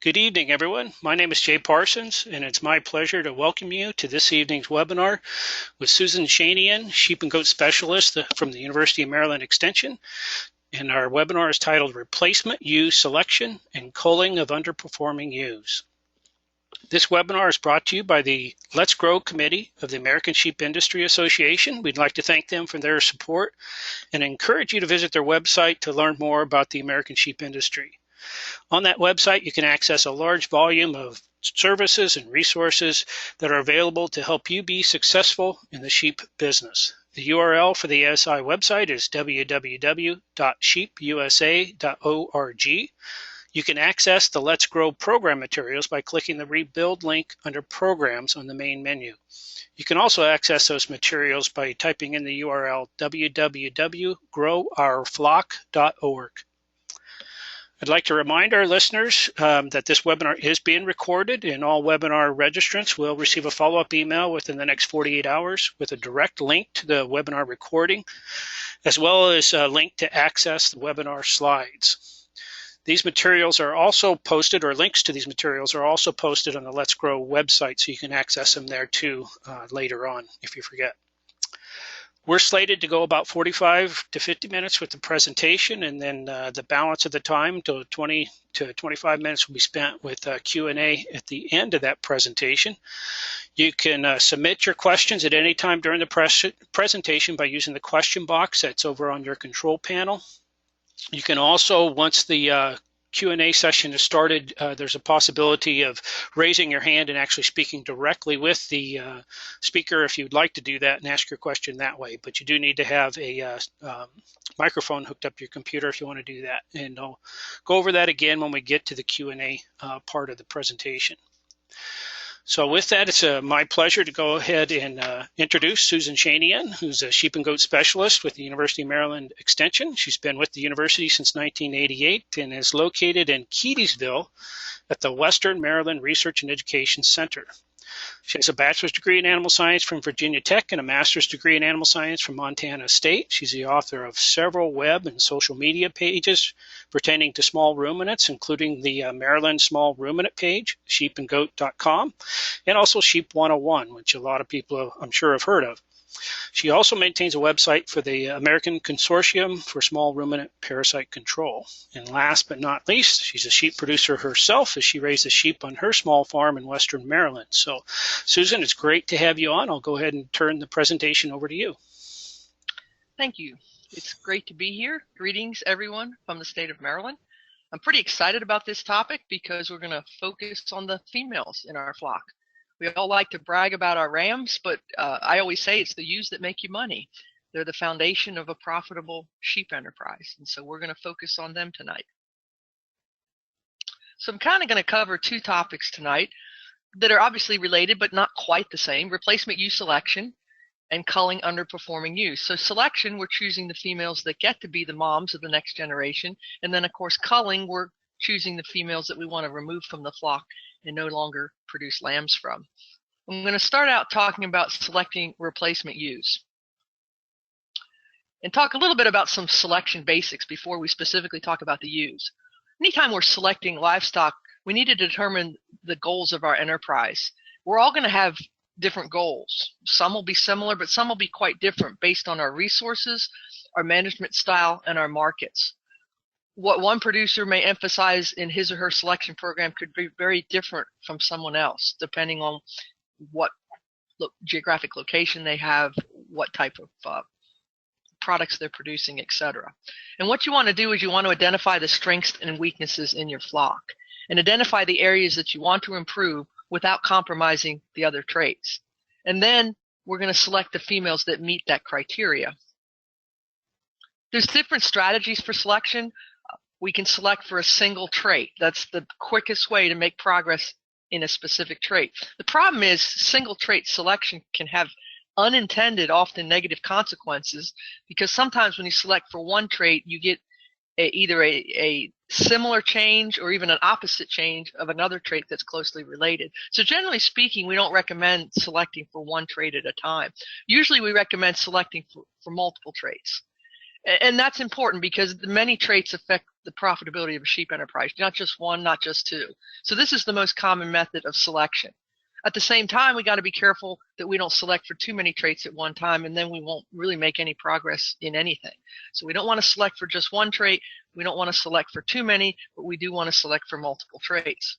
Good evening, everyone. My name is Jay Parsons, and it's my pleasure to welcome you to this evening's webinar with Susan Shanian, Sheep and Goat Specialist from the University of Maryland Extension. And our webinar is titled Replacement Ewe Selection and Culling of Underperforming Ewes. This webinar is brought to you by the Let's Grow Committee of the American Sheep Industry Association. We'd like to thank them for their support and encourage you to visit their website to learn more about the American sheep industry. On that website, you can access a large volume of services and resources that are available to help you be successful in the sheep business. The URL for the ASI website is www.sheepusa.org. You can access the Let's Grow program materials by clicking the Rebuild link under Programs on the main menu. You can also access those materials by typing in the URL www.growourflock.org. I'd like to remind our listeners that this webinar is being recorded, and all webinar registrants will receive a follow-up email within the next 48 hours with a direct link to the webinar recording, as well as a link to access the webinar slides. These materials are also posted, or links to these materials are also posted on the Let's Grow website, so you can access them there too later on if you forget. We're slated to go about 45 to 50 minutes with the presentation, and then the balance of the time, to 20 to 25 minutes, will be spent with Q&A at the end of that presentation. You can submit your questions at any time during the presentation by using the question box that's over on your control panel. You can also, once the Q&A session is started, there's a possibility of raising your hand and actually speaking directly with the speaker if you'd like to do that and ask your question that way. But you do need to have a microphone hooked up to your computer if you want to do that. And I'll go over that again when we get to the Q&A part of the presentation. So with that, it's my pleasure to go ahead and introduce Susan Shanian, who's a sheep and goat specialist with the University of Maryland Extension. She's been with the university since 1988 and is located in Keedysville at the Western Maryland Research and Education Center. She has a bachelor's degree in animal science from Virginia Tech and a master's degree in animal science from Montana State. She's the author of several web and social media pages pertaining to small ruminants, including the Maryland Small Ruminant page, sheepandgoat.com, and also Sheep 101, which a lot of people, I'm sure, have heard of. She also maintains a website for the American Consortium for Small Ruminant Parasite Control. And last but not least, she's a sheep producer herself as she raises sheep on her small farm in Western Maryland. So, Susan, it's great to have you on. I'll go ahead and turn the presentation over to you. Thank you. It's great to be here. Greetings, everyone from the state of Maryland. I'm pretty excited about this topic because we're going to focus on the females in our flock. We all like to brag about our rams, but I always say it's the ewes that make you money. They're the foundation of a profitable sheep enterprise, and so we're going to focus on them tonight. So I'm kind of going to cover two topics tonight that are obviously related, but not quite the same: replacement ewe selection and culling underperforming ewes. So selection, we're choosing the females that get to be the moms of the next generation, and then of course culling, we're choosing the females that we want to remove from the flock and no longer produce lambs from. I'm going to start out talking about selecting replacement ewes and talk a little bit about some selection basics before we specifically talk about the ewes. Anytime we're selecting livestock, we need to determine the goals of our enterprise. We're all going to have different goals. Some will be similar, but some will be quite different based on our resources, our management style, and our markets. What one producer may emphasize in his or her selection program could be very different from someone else, depending on what geographic location they have, what type of products they're producing, etc. And what you want to do is you want to identify the strengths and weaknesses in your flock and identify the areas that you want to improve without compromising the other traits. And then we're going to select the females that meet that criteria. There's different strategies for selection. We can select for a single trait. That's the quickest way to make progress in a specific trait. The problem is single trait selection can have unintended, often negative consequences, because sometimes when you select for one trait, you get either a similar change or even an opposite change of another trait that's closely related. So generally speaking, we don't recommend selecting for one trait at a time. Usually we recommend selecting for multiple traits. And that's important because many traits affect the profitability of a sheep enterprise, not just one, not just two. So this is the most common method of selection. At the same time, we got to be careful that we don't select for too many traits at one time, and then we won't really make any progress in anything. So we don't want to select for just one trait. We don't want to select for too many, but we do want to select for multiple traits.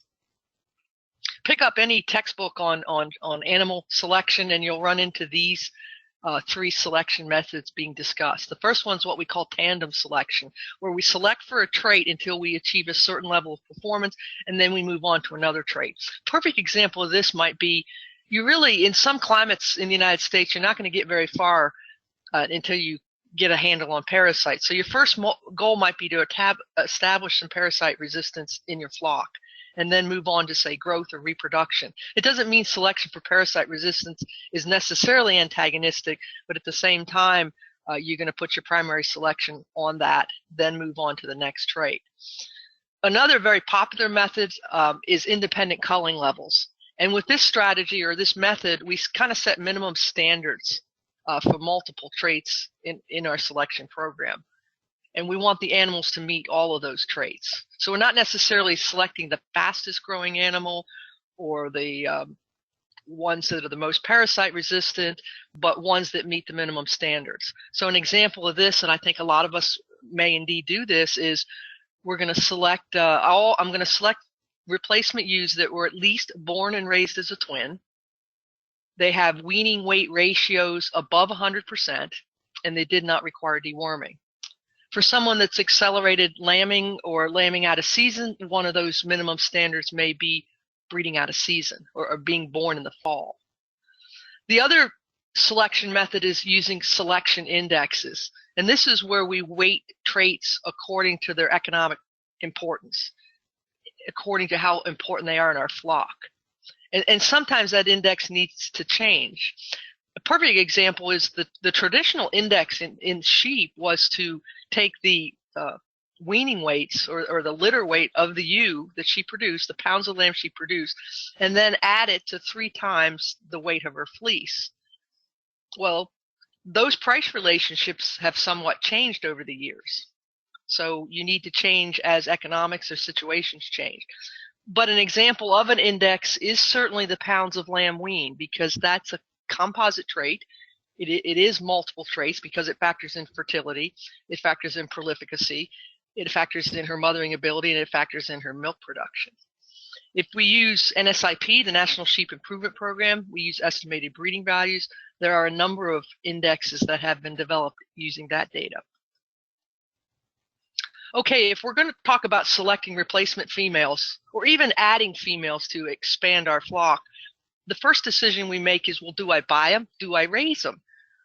Pick up any textbook on animal selection, and you'll run into these three selection methods being discussed. The first one is what we call tandem selection, where we select for a trait until we achieve a certain level of performance, and then we move on to another trait. Perfect example of this might be, you really, in some climates in the United States, you're not going to get very far until you get a handle on parasites. So your first goal might be to establish some parasite resistance in your flock, and then move on to, say, growth or reproduction. It doesn't mean selection for parasite resistance is necessarily antagonistic, but at the same time, you're going to put your primary selection on that, then move on to the next trait. Another very popular method is independent culling levels. And with this strategy or this method, we kind of set minimum standards for multiple traits in our selection program. And we want the animals to meet all of those traits. So we're not necessarily selecting the fastest growing animal or the ones that are the most parasite resistant, but ones that meet the minimum standards. So an example of this, and I think a lot of us may indeed do this, is we're going to select, I'm going to select replacement ewes that were at least born and raised as a twin. They have weaning weight ratios above 100%, and they did not require deworming. For someone that's accelerated lambing or lambing out of season, one of those minimum standards may be breeding out of season or being born in the fall. The other selection method is using selection indexes. And this is where we weight traits according to their economic importance, according to how important they are in our flock. And sometimes that index needs to change. A perfect example is the traditional index in sheep was to take the weaning weights or the litter weight of the ewe that she produced, the pounds of lamb she produced, and then add it to 3 times the weight of her fleece. Well, those price relationships have somewhat changed over the years. So you need to change as economics or situations change. But an example of an index is certainly the pounds of lamb weaned, because that's a composite trait. It is multiple traits because it factors in fertility, it factors in prolificacy, it factors in her mothering ability, and it factors in her milk production. If we use NSIP, the National Sheep Improvement Program, we use estimated breeding values. There are a number of indexes that have been developed using that data. Okay, if we're going to talk about selecting replacement females or even adding females to expand our flock, the first decision we make is, well, do I buy them? Do I raise them?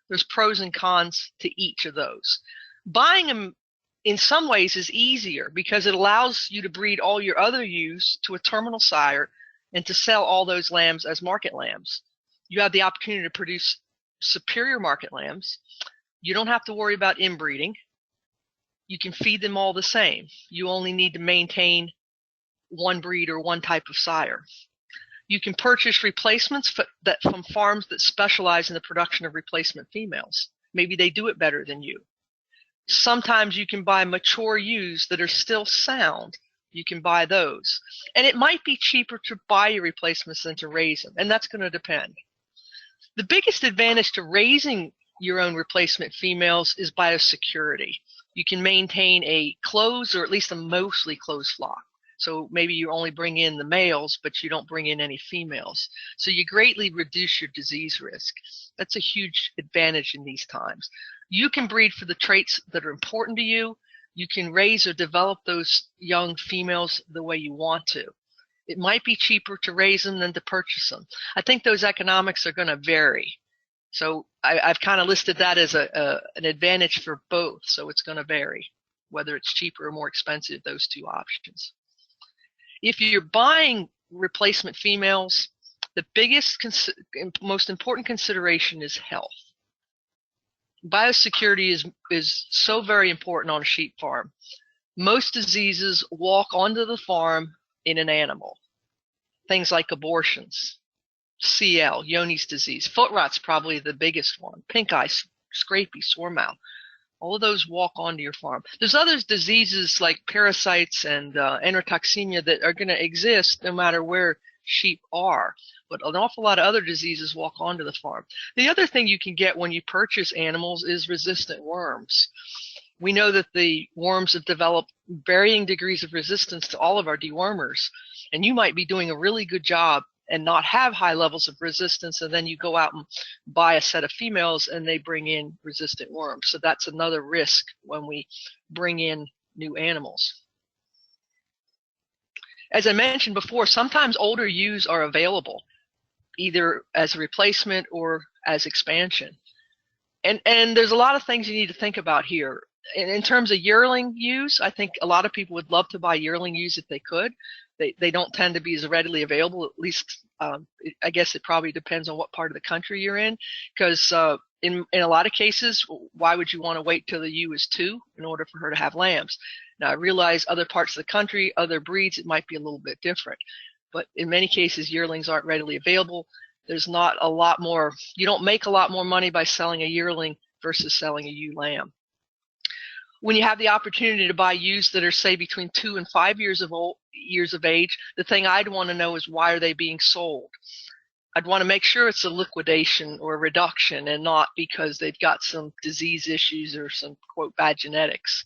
There's pros and cons to each of those. Buying them in some ways is easier because it allows you to breed all your other ewes to a terminal sire and to sell all those lambs as market lambs. You have the opportunity to produce superior market lambs. You don't have to worry about inbreeding. You can feed them all the same. You only need to maintain one breed or one type of sire. You can purchase replacements from farms that specialize in the production of replacement females. Maybe they do it better than you. Sometimes you can buy mature ewes that are still sound. You can buy those. And it might be cheaper to buy your replacements than to raise them, and that's going to depend. The biggest advantage to raising your own replacement females is biosecurity. You can maintain a closed or at least a mostly closed flock. So maybe you only bring in the males, but you don't bring in any females. So you greatly reduce your disease risk. That's a huge advantage in these times. You can breed for the traits that are important to you. You can raise or develop those young females the way you want to. It might be cheaper to raise them than to purchase them. I think those economics are going to vary. So I've kind of listed that as an advantage for both. So it's going to vary, whether it's cheaper or more expensive, those two options. If you're buying replacement females, the biggest, most important consideration is health. Biosecurity is so very important on a sheep farm. Most diseases walk onto the farm in an animal. Things like abortions, CL, Johne's disease, foot rot's probably the biggest one, pink eye, scrapie, sore mouth. All of those walk onto your farm. There's other diseases like parasites and enterotoxemia that are going to exist no matter where sheep are, but an awful lot of other diseases walk onto the farm. The other thing you can get when you purchase animals is resistant worms. We know that the worms have developed varying degrees of resistance to all of our dewormers, and you might be doing a really good job and not have high levels of resistance, and then you go out and buy a set of females and they bring in resistant worms. So that's another risk when we bring in new animals. As I mentioned before, sometimes older ewes are available, either as a replacement or as expansion. And there's a lot of things you need to think about here. In terms of yearling ewes, I think a lot of people would love to buy yearling ewes if they could. They don't tend to be as readily available, at least I guess it probably depends on what part of the country you're in, because in a lot of cases, why would you want to wait till the ewe is 2 in order for her to have lambs? Now, I realize other parts of the country, other breeds, it might be a little bit different. But in many cases, yearlings aren't readily available. There's not a lot more, you don't make a lot more money by selling a yearling versus selling a ewe lamb. When you have the opportunity to buy ewes that are, say, between 2 and 5 years of age, the thing I'd want to know is, why are they being sold? I'd want to make sure it's a liquidation or a reduction and not because they've got some disease issues or some, quote, bad genetics.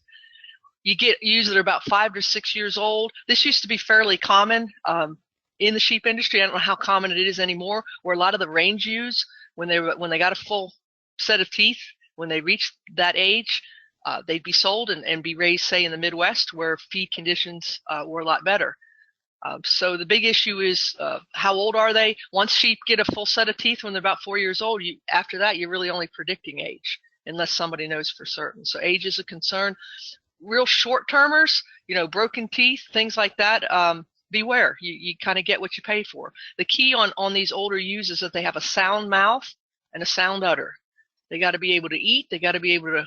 You get ewes that are about 5 to 6 years old. This used to be fairly common in the sheep industry. I don't know how common it is anymore, where a lot of the range ewes, when they got a full set of teeth, when they reached that age, they'd be sold and be raised, say, in the Midwest, where feed conditions were a lot better. So the big issue is, how old are they? Once sheep get a full set of teeth when they're about 4 years old, after that, you're really only predicting age, unless somebody knows for certain. So age is a concern. Real short-termers, broken teeth, things like that, beware. You kind of get what you pay for. The key on these older ewes is that they have a sound mouth and a sound udder. They got to be able to eat. They got to be able to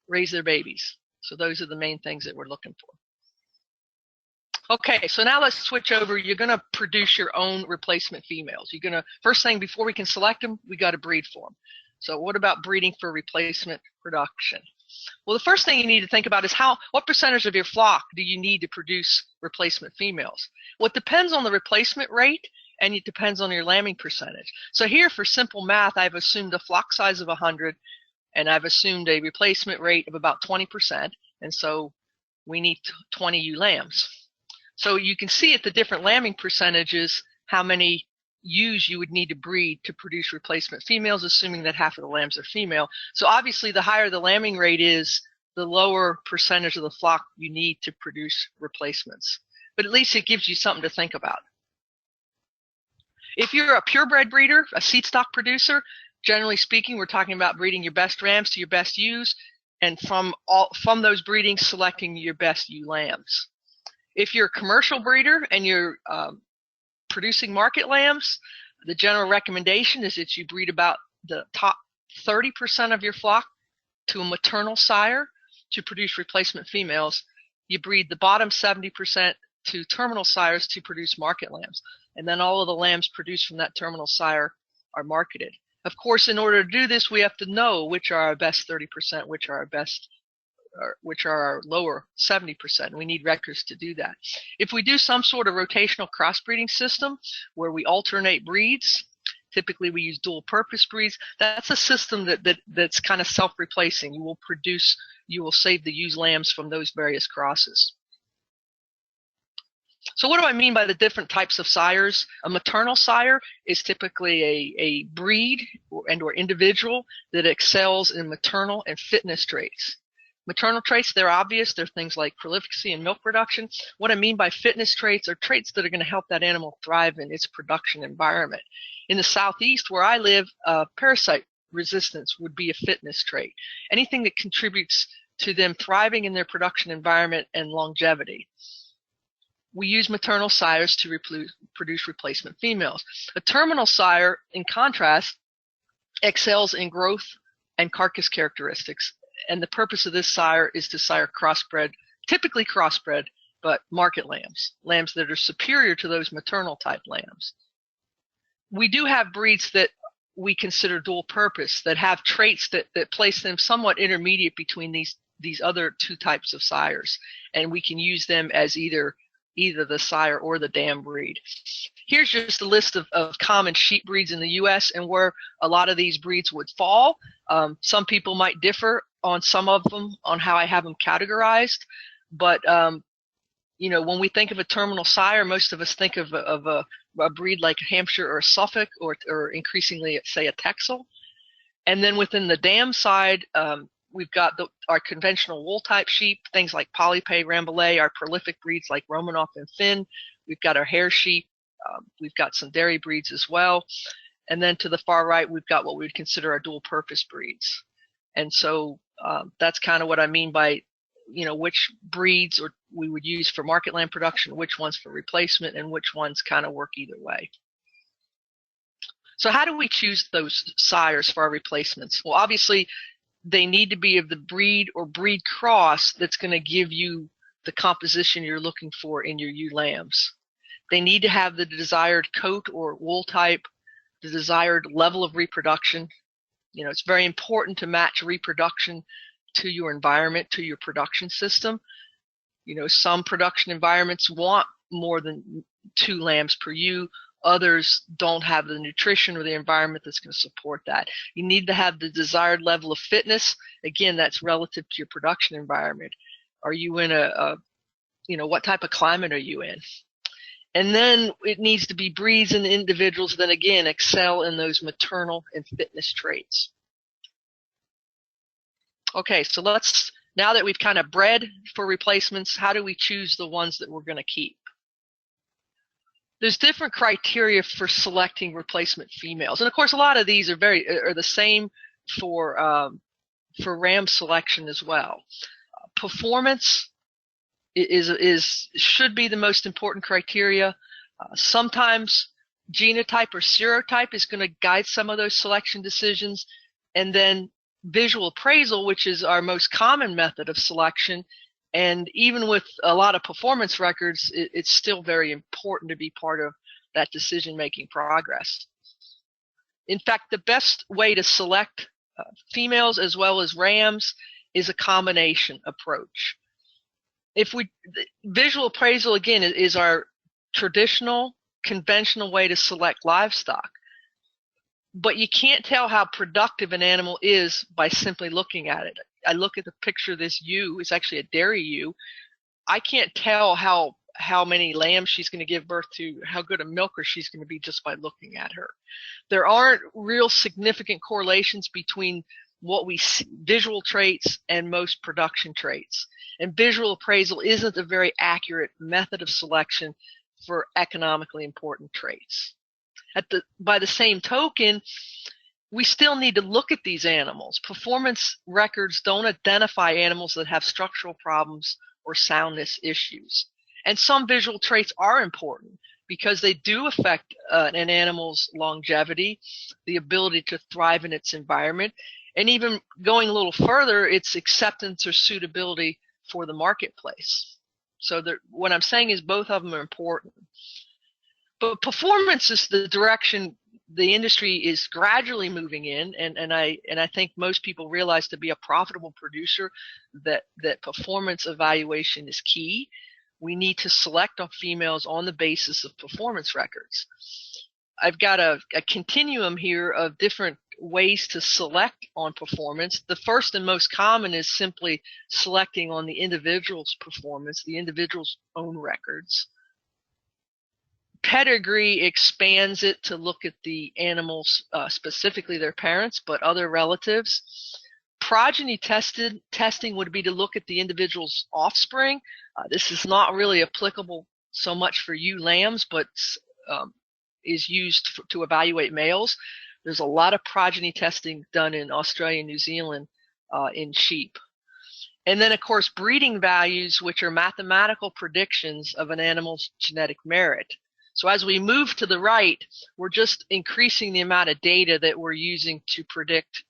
raise their babies. So those are the main things that we're looking for. Okay, so now let's switch over. You're going to produce your own replacement females. First thing, before we can select them, we got to breed for them. So what about breeding for replacement production? Well, the first thing you need to think about is what percentage of your flock do you need to produce replacement females? Well, it depends on the replacement rate, and it depends on your lambing percentage. So here, for simple math, I've assumed a flock size of 100, and I've assumed a replacement rate of about 20%, and so we need 20 ewe lambs. So you can see at the different lambing percentages how many ewes you would need to breed to produce replacement females, assuming that half of the lambs are female. So obviously, the higher the lambing rate is, the lower percentage of the flock you need to produce replacements. But at least it gives you something to think about. If you're a purebred breeder, a seed stock producer, generally speaking, we're talking about breeding your best rams to your best ewes, and from those breedings, selecting your best ewe lambs. If you're a commercial breeder and you're producing market lambs, the general recommendation is that you breed about the top 30% of your flock to a maternal sire to produce replacement females. You breed the bottom 70% to terminal sires to produce market lambs. And then all of the lambs produced from that terminal sire are marketed. Of course, in order to do this, we have to know which are our best 30%, which are our lower 70%. We need records to do that. If we do some sort of rotational crossbreeding system where we alternate breeds, typically we use dual purpose breeds, that's a system that's kind of self-replacing. You will save the used lambs from those various crosses. So what do I mean by the different types of sires? A maternal sire is typically a breed or individual that excels in maternal and fitness traits. Maternal traits, they're obvious. They're things like prolificacy and milk production. What I mean by fitness traits are traits that are going to help that animal thrive in its production environment. In the Southeast, where I live, parasite resistance would be a fitness trait. Anything that contributes to them thriving in their production environment and longevity. We use maternal sires to produce replacement females. A terminal sire, in contrast, excels in growth and carcass characteristics. And the purpose of this sire is to sire crossbred, typically crossbred, but market lambs that are superior to those maternal type lambs. We do have breeds that we consider dual purpose, that have traits that place them somewhat intermediate between these other two types of sires, and we can use them as either the sire or the dam breed. Here's just a list of common sheep breeds in the U.S. and where a lot of these breeds would fall. Some people might differ on some of them, on how I have them categorized, but when we think of a terminal sire, most of us think of a breed like a Hampshire or a Suffolk, or increasingly, say, a Texel. And then within the dam side, we've got our conventional wool type sheep, things like Polypay, Rambouillet, our prolific breeds like Romanoff and Finn. We've got our hair sheep. We've got some dairy breeds as well. And then to the far right, we've got what we would consider our dual purpose breeds. And so that's kind of what I mean by, which breeds or we would use for market land production, which ones for replacement, and which ones kind of work either way. So how do we choose those sires for our replacements? Well, obviously, they need to be of the breed or breed cross that's going to give you the composition you're looking for in your ewe lambs. They need to have the desired coat or wool type, the desired level of reproduction. It's very important to match reproduction to your environment, to your production system. Some production environments want more than 2 lambs per ewe. Others don't have the nutrition or the environment that's going to support that. You need to have the desired level of fitness. Again, that's relative to your production environment. Are you in what type of climate are you in? And then it needs to be breeds and individuals that, again, excel in those maternal and fitness traits. Okay, so now that we've kind of bred for replacements, how do we choose the ones that we're going to keep? There's different criteria for selecting replacement females. And of course, a lot of these are the same for ram selection as well. Performance should be the most important criteria. Sometimes genotype or serotype is going to guide some of those selection decisions. And then visual appraisal, which is our most common method of selection. And even with a lot of performance records, it's still very important to be part of that decision-making progress. In fact, the best way to select females as well as rams is a combination approach. Visual appraisal, again, is our traditional, conventional way to select livestock. But you can't tell how productive an animal is by simply looking at it. I look at the picture of this ewe. It's actually a dairy ewe. I can't tell how many lambs she's going to give birth to, how good a milker she's going to be just by looking at her. There aren't real significant correlations between what we see, visual traits, and most production traits. And visual appraisal isn't a very accurate method of selection for economically important traits. By the same token, we still need to look at these animals. Performance records don't identify animals that have structural problems or soundness issues. And some visual traits are important because they do affect an animal's longevity, the ability to thrive in its environment, and even going a little further, its acceptance or suitability for the marketplace. So what I'm saying is both of them are important. But performance is the direction the industry is gradually moving in, and I think most people realize to be a profitable producer that performance evaluation is key. We need to select on females on the basis of performance records. I've got a continuum here of different ways to select on performance. The first and most common is simply selecting on the individual's performance, the individual's own records. Pedigree expands it to look at the animals, specifically their parents, but other relatives. Progeny testing would be to look at the individual's offspring. This is not really applicable so much for ewe lambs, but is used to evaluate males. There's a lot of progeny testing done in Australia and New Zealand in sheep. And then, of course, breeding values, which are mathematical predictions of an animal's genetic merit. So as we move to the right, we're just increasing the amount of data that we're using to predict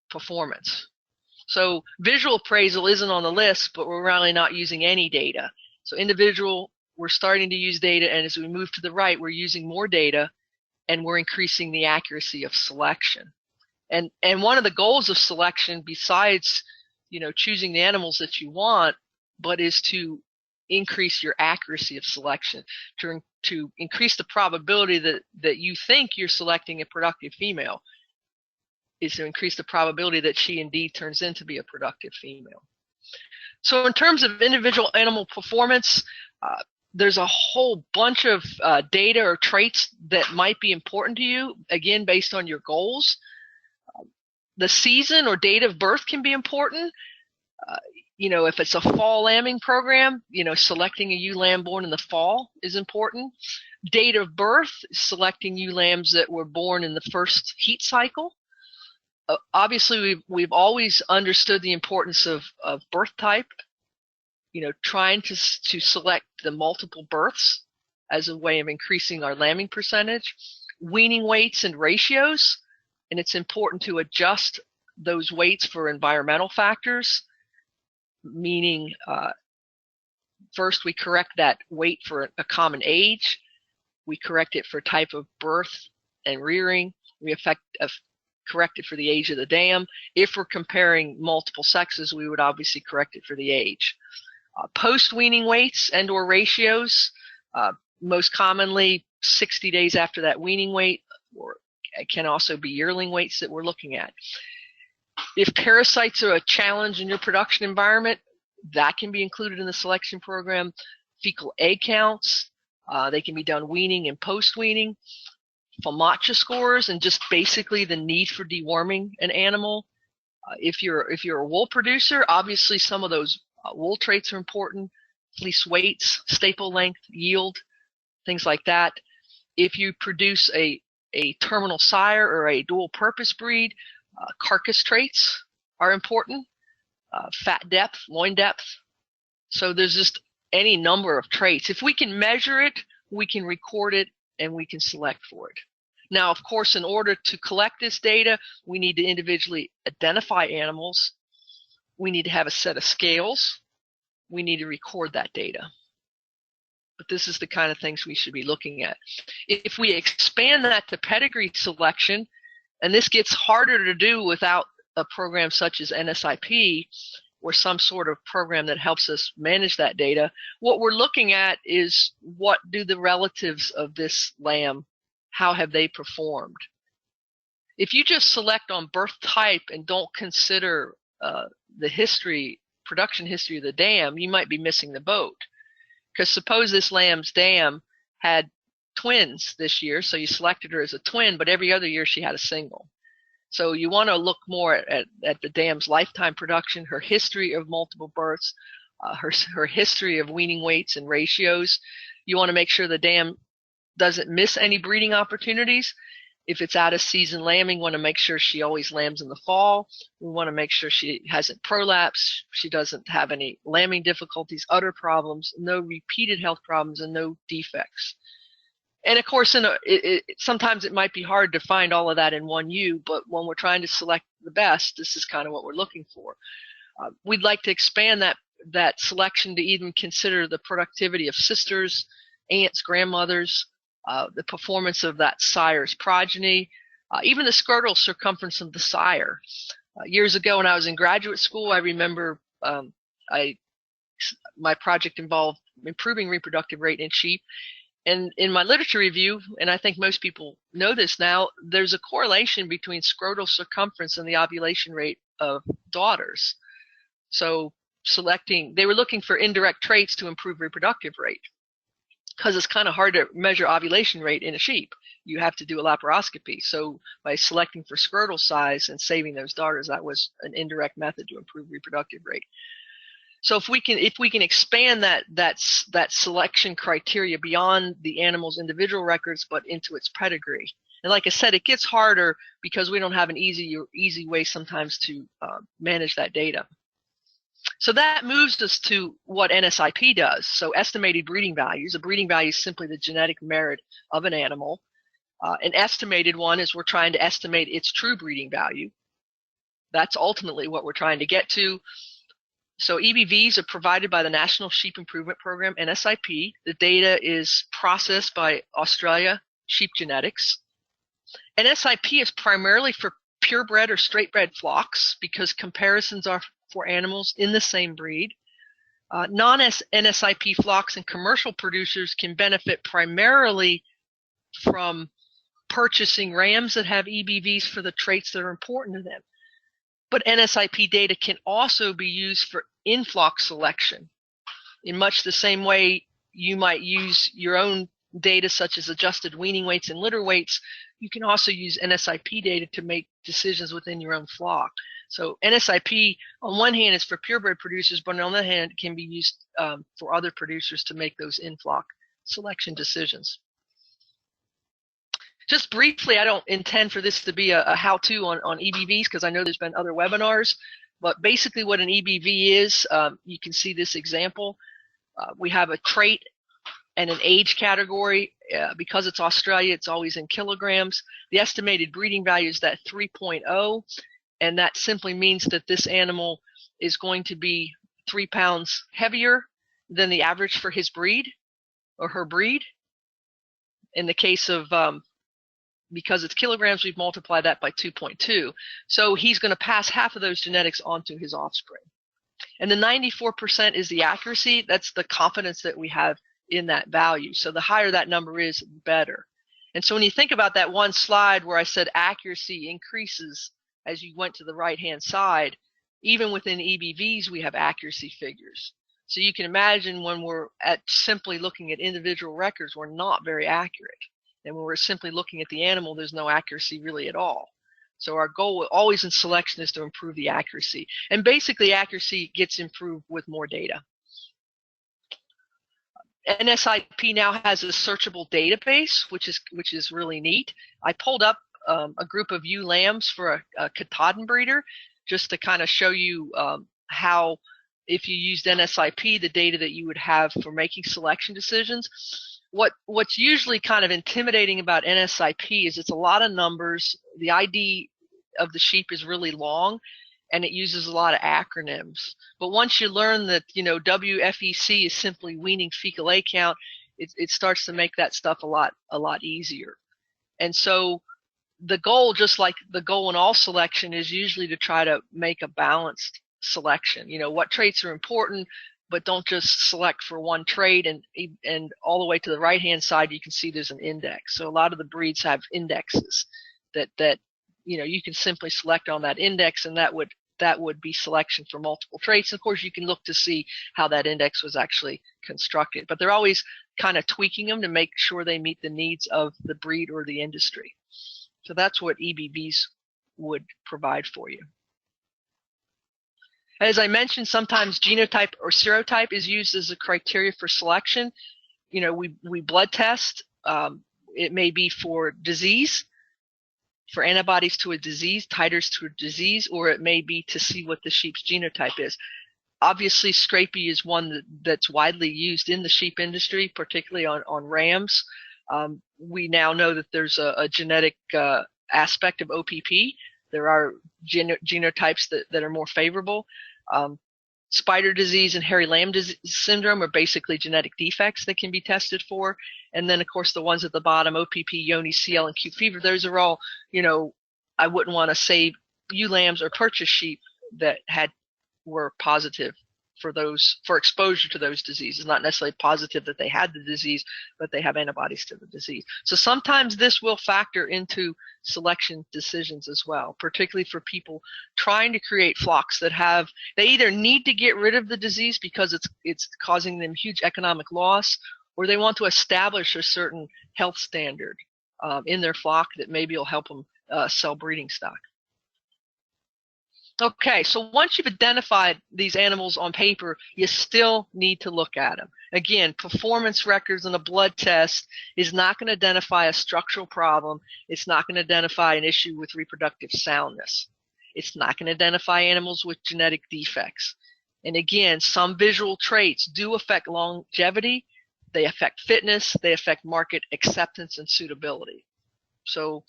performance. So visual appraisal isn't on the list, but we're really not using any data. So individual, we're starting to use data, and as we move to the right, we're using more data. and we're increasing the accuracy of selection. And one of the goals of selection, besides, choosing the animals that you want, but is to increase your accuracy of selection, to increase the probability that you think you're selecting a productive female, is to increase the probability that she indeed turns into be a productive female. So in terms of individual animal performance, there's a whole bunch of data or traits that might be important to you, again, based on your goals. The season or date of birth can be important. If it's a fall lambing program, selecting a ewe lamb born in the fall is important. Date of birth, selecting ewe lambs that were born in the first heat cycle. Obviously, we've always understood the importance of birth type, trying to select the multiple births as a way of increasing our lambing percentage. Weaning weights and ratios, and it's important to adjust those weights for environmental factors, meaning first we correct that weight for a common age, we correct it for type of birth and rearing, we correct it for the age of the dam. If we're comparing multiple sexes, we would obviously correct it for the age. Post-weaning weights and or ratios, most commonly 60 days after that weaning weight, or it can also be yearling weights that we're looking at. If parasites are a challenge in your production environment, that can be included in the selection program. Fecal egg counts, they can be done weaning and post-weaning. FAMACHA scores, and just basically the need for deworming an animal. If you're a wool producer, obviously some of those wool traits are important. Fleece weights, staple length, yield, things like that. If you produce a terminal sire or a dual purpose breed, carcass traits are important. Fat depth, loin depth. So there's just any number of traits. If we can measure it, we can record it, and we can select for it. Now, of course, in order to collect this data, we need to individually identify animals. We need to have a set of scales. We need to record that data. But this is the kind of things we should be looking at. If we expand that to pedigree selection, and this gets harder to do without a program such as NSIP or some sort of program that helps us manage that data, what we're looking at is what do the relatives of this lamb, how have they performed? If you just select on birth type and don't consider the production history of the dam, you might be missing the boat. Because suppose this lamb's dam had twins this year, so you selected her as a twin, but every other year she had a single. So you want to look more at the dam's lifetime production, her history of multiple births, her history of weaning weights and ratios. You want to make sure the dam doesn't miss any breeding opportunities. If it's out of season lambing, we want to make sure she always lambs in the fall. We want to make sure she hasn't prolapsed, she doesn't have any lambing difficulties, udder problems, no repeated health problems, and no defects. And of course, sometimes it might be hard to find all of that in one ewe, but when we're trying to select the best, this is kind of what we're looking for. We'd like to expand that selection to even consider the productivity of sisters, aunts, grandmothers, the performance of that sire's progeny, even the scrotal circumference of the sire. Years ago when I was in graduate school, I remember my project involved improving reproductive rate in sheep. And in my literature review, and I think most people know this now, there's a correlation between scrotal circumference and the ovulation rate of daughters. So they were looking for indirect traits to improve reproductive rate, because it's kind of hard to measure ovulation rate in a sheep. You have to do a laparoscopy. So by selecting for scrotal size and saving those daughters, that was an indirect method to improve reproductive rate. So if we can expand that selection criteria beyond the animal's individual records, but into its pedigree. And like I said, it gets harder because we don't have an easy way sometimes to manage that data. So that moves us to what NSIP does. So estimated breeding values. A breeding value is simply the genetic merit of an animal. An estimated one is we're trying to estimate its true breeding value. That's ultimately what we're trying to get to. So EBVs are provided by the National Sheep Improvement Program, NSIP. The data is processed by Australia Sheep Genetics. NSIP is primarily for purebred or straightbred flocks because comparisons are for animals in the same breed. Non-NSIP flocks and commercial producers can benefit primarily from purchasing rams that have EBVs for the traits that are important to them. But NSIP data can also be used for in-flock selection in much the same way you might use your own data such as adjusted weaning weights and litter weights. You can also use NSIP data to make decisions within your own flock. So NSIP on one hand is for purebred producers, but on the other hand it can be used for other producers to make those in-flock selection decisions. Just briefly, I don't intend for this to be a how-to on EBVs because I know there's been other webinars, but basically what an EBV is, you can see this example. We have a trait and an age category. Because it's Australia, it's always in kilograms. The estimated breeding value is that 3.0, and that simply means that this animal is going to be 3 pounds heavier than the average for his breed or her breed. In the case of because it's kilograms, we've multiplied that by 2.2. So he's going to pass half of those genetics onto his offspring. And the 94% is the accuracy. That's the confidence that we have in that value. So the higher that number is, better. And so when you think about that one slide where I said accuracy increases as you went to the right-hand side, even within EBVs, we have accuracy figures. So you can imagine when we're at simply looking at individual records, we're not very accurate. And when we're simply looking at the animal, there's no accuracy really at all. So our goal always in selection is to improve the accuracy. And basically accuracy gets improved with more data. NSIP now has a searchable database, which is really neat. I pulled up a group of ewe lambs for a Katahdin breeder just to kind of show you how, if you used NSIP, the data that you would have for making selection decisions. What's usually kind of intimidating about NSIP is it's a lot of numbers. The ID of the sheep is really long, and it uses a lot of acronyms. But once you learn that, WFEC is simply weaning fecal A count, it starts to make that stuff a lot easier. And so the goal, just like the goal in all selection, is usually to try to make a balanced selection. What traits are important, but don't just select for one trait, and all the way to the right-hand side, you can see there's an index. So a lot of the breeds have indexes that you can simply select on that index, and that would be selection for multiple traits. Of course, you can look to see how that index was actually constructed, but they're always kind of tweaking them to make sure they meet the needs of the breed or the industry. So that's what EBVs would provide for you. As I mentioned, sometimes genotype or serotype is used as a criteria for selection. We blood test. It may be for disease, for antibodies to a disease, titers to a disease, or it may be to see what the sheep's genotype is. Obviously, Scrapie is one that's widely used in the sheep industry, particularly on rams. We now know that there's a genetic aspect of OPP. There are genotypes that are more favorable. Spider disease and hairy lamb syndrome are basically genetic defects that can be tested for. And then, of course, the ones at the bottom, OPP, Yoni, CL, and Q fever, those are all, I wouldn't want to say ewe lambs or purchase sheep that were positive for exposure to those diseases. Not necessarily positive that they had the disease, but they have antibodies to the disease. So sometimes this will factor into selection decisions as well, particularly for people trying to create flocks that they either need to get rid of the disease because it's causing them huge economic loss, or they want to establish a certain health standard in their flock that maybe will help them sell breeding stock. Okay, so once you've identified these animals on paper, you still need to look at them. Again, performance records and a blood test is not going to identify a structural problem. It's not going to identify an issue with reproductive soundness. It's not going to identify animals with genetic defects. And again, some visual traits do affect longevity. They affect fitness. They affect market acceptance and suitability. So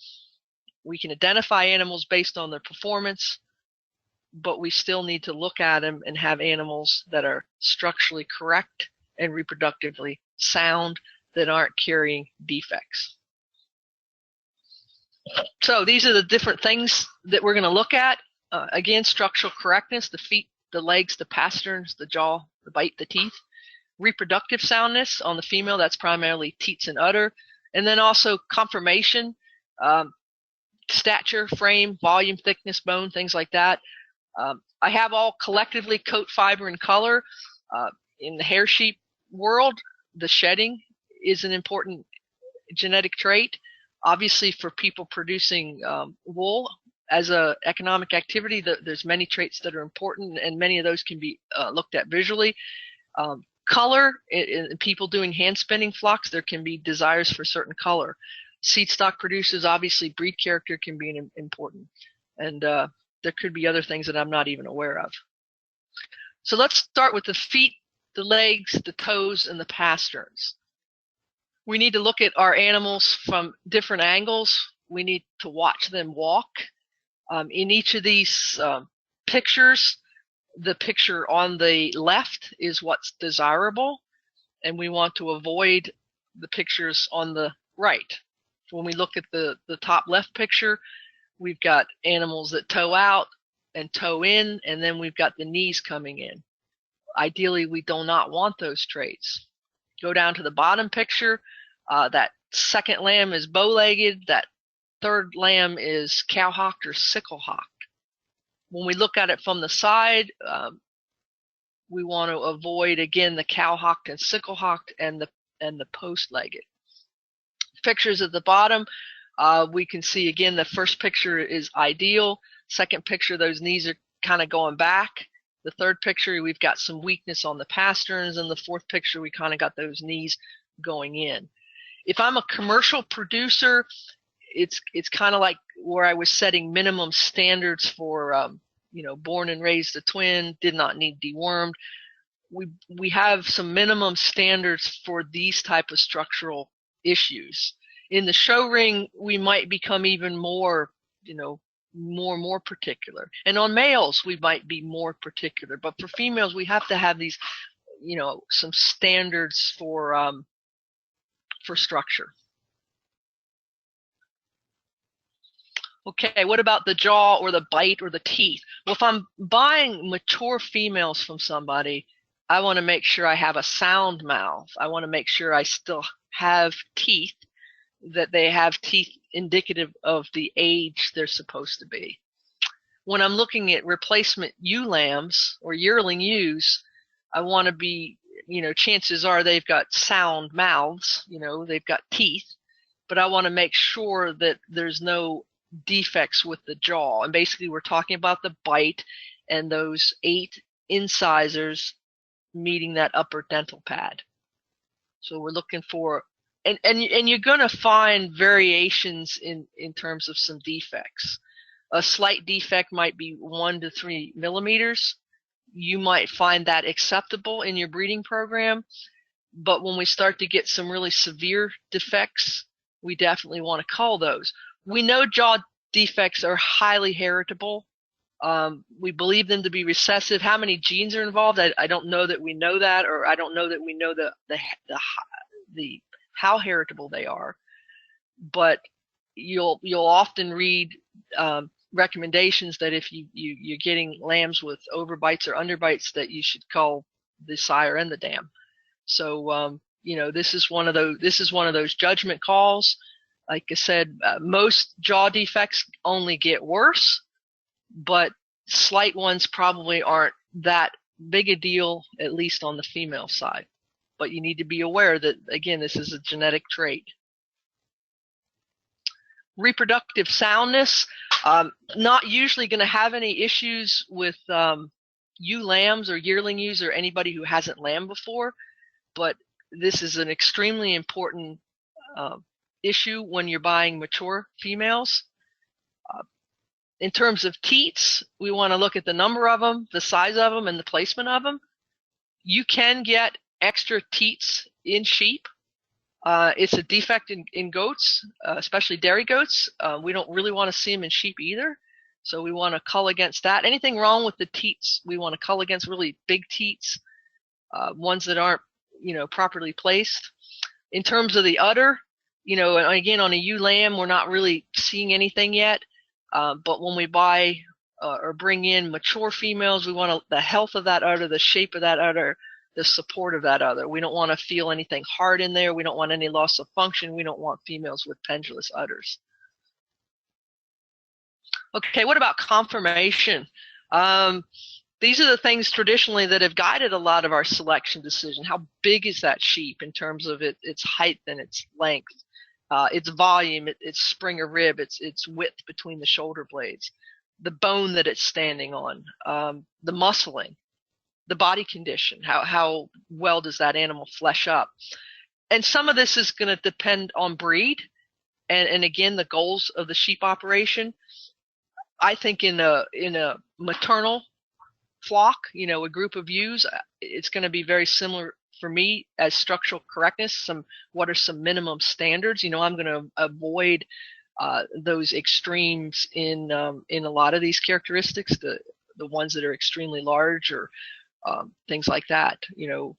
we can identify animals based on their performance, but we still need to look at them and have animals that are structurally correct and reproductively sound that aren't carrying defects. So these are the different things that we're going to look at. Again, structural correctness, the feet, the legs, the pasterns, the jaw, the bite, the teeth. Reproductive soundness on the female, that's primarily teats and udder. And then also conformation, stature, frame, volume, thickness, bone, things like that. I have all collectively coat, fiber, and color. In the hair sheep world, the shedding is an important genetic trait. Obviously, for people producing wool as a economic activity, there's many traits that are important, and many of those can be looked at visually. Color, in people doing hand spinning flocks, there can be desires for certain color. Seed stock producers, obviously, breed character can be important, and there could be other things that I'm not even aware of. So let's start with the feet, the legs, the toes, and the pasterns. We need to look at our animals from different angles. We need to watch them walk. In each of these pictures, the picture on the left is what's desirable, and we want to avoid the pictures on the right. When we look at the top left picture, we've got animals that toe out and toe in, and then we've got the knees coming in. Ideally, we do not want those traits. Go down to the bottom picture. That second lamb is bow-legged. That third lamb is cow-hocked or sickle-hocked. When we look at it from the side, we want to avoid, again, the cow-hocked and sickle-hocked and the post-legged. Pictures at the bottom, we can see, again, the first picture is ideal. Second picture, those knees are kind of going back. The third picture, we've got some weakness on the pasterns, and the fourth picture, we kind of got those knees going in. If I'm a commercial producer, it's kind of like where I was setting minimum standards for, born and raised a twin, did not need dewormed. We have some minimum standards for these type of structural issues. In the show ring, we might become even more, more particular. And on males, we might be more particular. But for females, we have to have these, some standards for structure. Okay, what about the jaw or the bite or the teeth? Well, if I'm buying mature females from somebody, I want to make sure I have a sound mouth. I want to make sure I still have teeth, that they have teeth indicative of the age they're supposed to be. When I'm looking at replacement ewe lambs or yearling ewes, I want to be, chances are they've got sound mouths, they've got teeth, but I want to make sure that there's no defects with the jaw. And basically we're talking about the bite and those 8 incisors meeting that upper dental pad. So we're looking for, and you're going to find variations in terms of some defects. A slight defect might be 1 to 3 millimeters. You might find that acceptable in your breeding program, but when we start to get some really severe defects, we definitely want to cull those. We know jaw defects are highly heritable. We believe them to be recessive. How many genes are involved? I don't know that we know that, or I don't know that we know the how heritable they are. But you'll often read recommendations that if you're getting lambs with overbites or underbites, that you should cull the sire and the dam. So this is one of those judgment calls. Like I said, most jaw defects only get worse, but slight ones probably aren't that big a deal, at least on the female side. But you need to be aware that, again, this is a genetic trait. Reproductive soundness, not usually going to have any issues with ewe lambs or yearling ewes or anybody who hasn't lambed before, but this is an extremely important issue when you're buying mature females. In terms of teats, we want to look at the number of them, the size of them, and the placement of them. You can get extra teats in sheep. It's a defect in goats, especially dairy goats. We don't really want to see them in sheep either, so we want to cull against that. Anything wrong with the teats, we want to cull against really big teats, ones that aren't properly placed. In terms of the udder, You know, and again, on a ewe lamb, we're not really seeing anything yet. But when we buy or bring in mature females, we want the health of that udder, the shape of that udder, the support of that udder. We don't want to feel anything hard in there. We don't want any loss of function. We don't want females with pendulous udders. Okay, what about conformation? These are the things traditionally that have guided a lot of our selection decision. How big is that sheep in terms of its height and its length, its volume, its spring of rib, its width between the shoulder blades, the bone that it's standing on, the muscling, the body condition, how well does that animal flesh up. And some of this is going to depend on breed and again, the goals of the sheep operation. I think in a maternal flock, you know, a group of ewes, it's going to be very similar for me as structural correctness. What are some minimum standards? You know, I'm going to avoid those extremes in a lot of these characteristics, the ones that are extremely large or things like that. You know,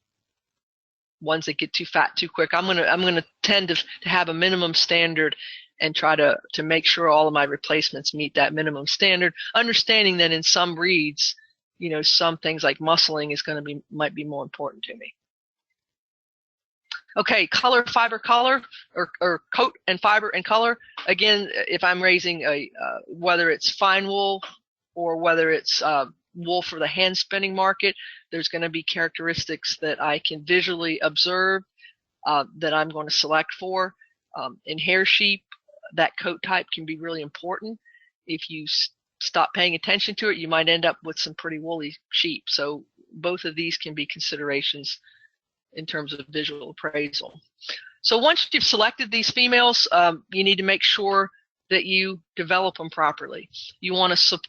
ones that get too fat too quick. I'm gonna tend to have a minimum standard and try to make sure all of my replacements meet that minimum standard, understanding that in some breeds, you know, some things like muscling is might be more important to me. Okay, color, fiber, color, or coat and fiber and color. Again, if I'm raising whether it's fine wool or whether it's wool for the hand spinning market, there's going to be characteristics that I can visually observe that I'm going to select for. In hair sheep, that coat type can be really important. If you stop paying attention to it, you might end up with some pretty woolly sheep. So both of these can be considerations in terms of visual appraisal. So once you've selected these females, you need to make sure that you develop them properly. You want to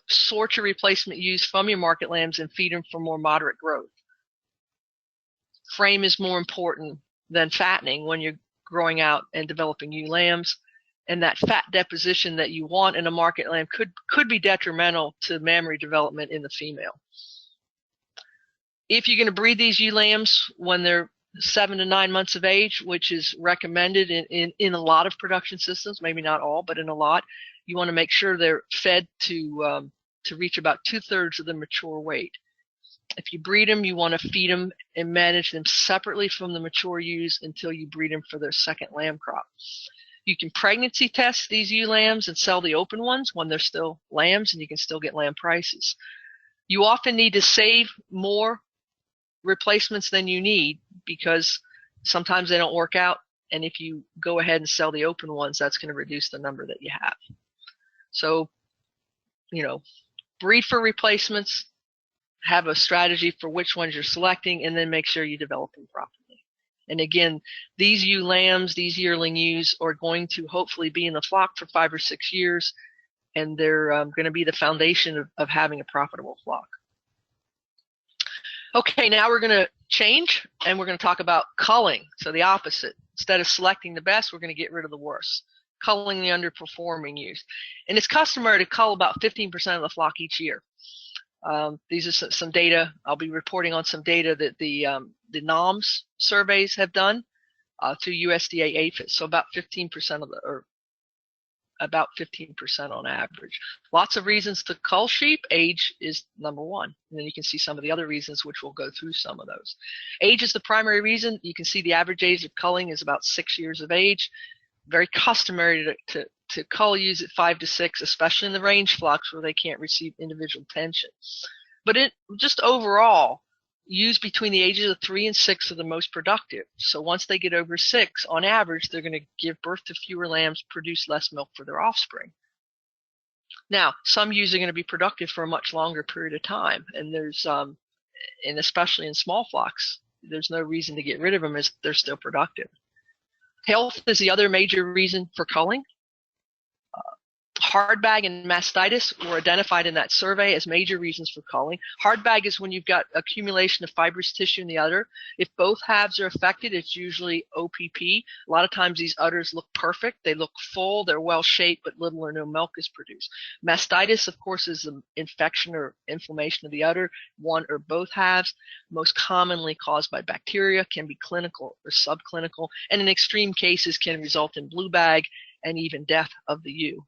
sort your replacement ewes from your market lambs and feed them for more moderate growth. Frame is more important than fattening when you're growing out and developing ewe lambs, and that fat deposition that you want in a market lamb could be detrimental to mammary development in the female. If you're going to breed these ewe lambs when they're 7 to 9 months of age, which is recommended in a lot of production systems, maybe not all, but in a lot, you want to make sure they're fed to reach about 2/3 of the mature weight. If you breed them, you want to feed them and manage them separately from the mature ewes until you breed them for their second lamb crop. You can pregnancy test these ewe lambs and sell the open ones when they're still lambs, and you can still get lamb prices. You often need to save more replacements than you need because sometimes they don't work out, and if you go ahead and sell the open ones, that's going to reduce the number that you have. So, you know, breed for replacements, have a strategy for which ones you're selecting, and then make sure you develop them properly. And again, these ewe lambs, these yearling ewes are going to hopefully be in the flock for 5 or 6 years, and they're going to be the foundation of having a profitable flock. Okay, now we're going to change, and we're going to talk about culling, so the opposite. Instead of selecting the best, we're going to get rid of the worst, culling the underperforming ewes. And it's customary to cull about 15% of the flock each year. These are some data. I'll be reporting on some data that the NOMS surveys have done through USDA APHIS. So about 15% about 15% on average. Lots of reasons to cull sheep. Age is number one. And then you can see some of the other reasons, which we'll go through some of those. Age is the primary reason. You can see the average age of culling is about 6 years of age. Very customary to cull ewes at 5 to 6, especially in the range flocks where they can't receive individual tension. But just overall, ewes between the ages of 3 and 6 are the most productive. So once they get over 6, on average, they're going to give birth to fewer lambs, produce less milk for their offspring. Now, some ewes are going to be productive for a much longer period of time, and and especially in small flocks, there's no reason to get rid of them as they're still productive. Health is the other major reason for culling. Hard bag and mastitis were identified in that survey as major reasons for culling. Hard bag is when you've got accumulation of fibrous tissue in the udder. If both halves are affected, it's usually OPP. A lot of times these udders look perfect. They look full. They're well shaped, but little or no milk is produced. Mastitis, of course, is an infection or inflammation of the udder, one or both halves, most commonly caused by bacteria, can be clinical or subclinical, and in extreme cases can result in blue bag and even death of the ewe.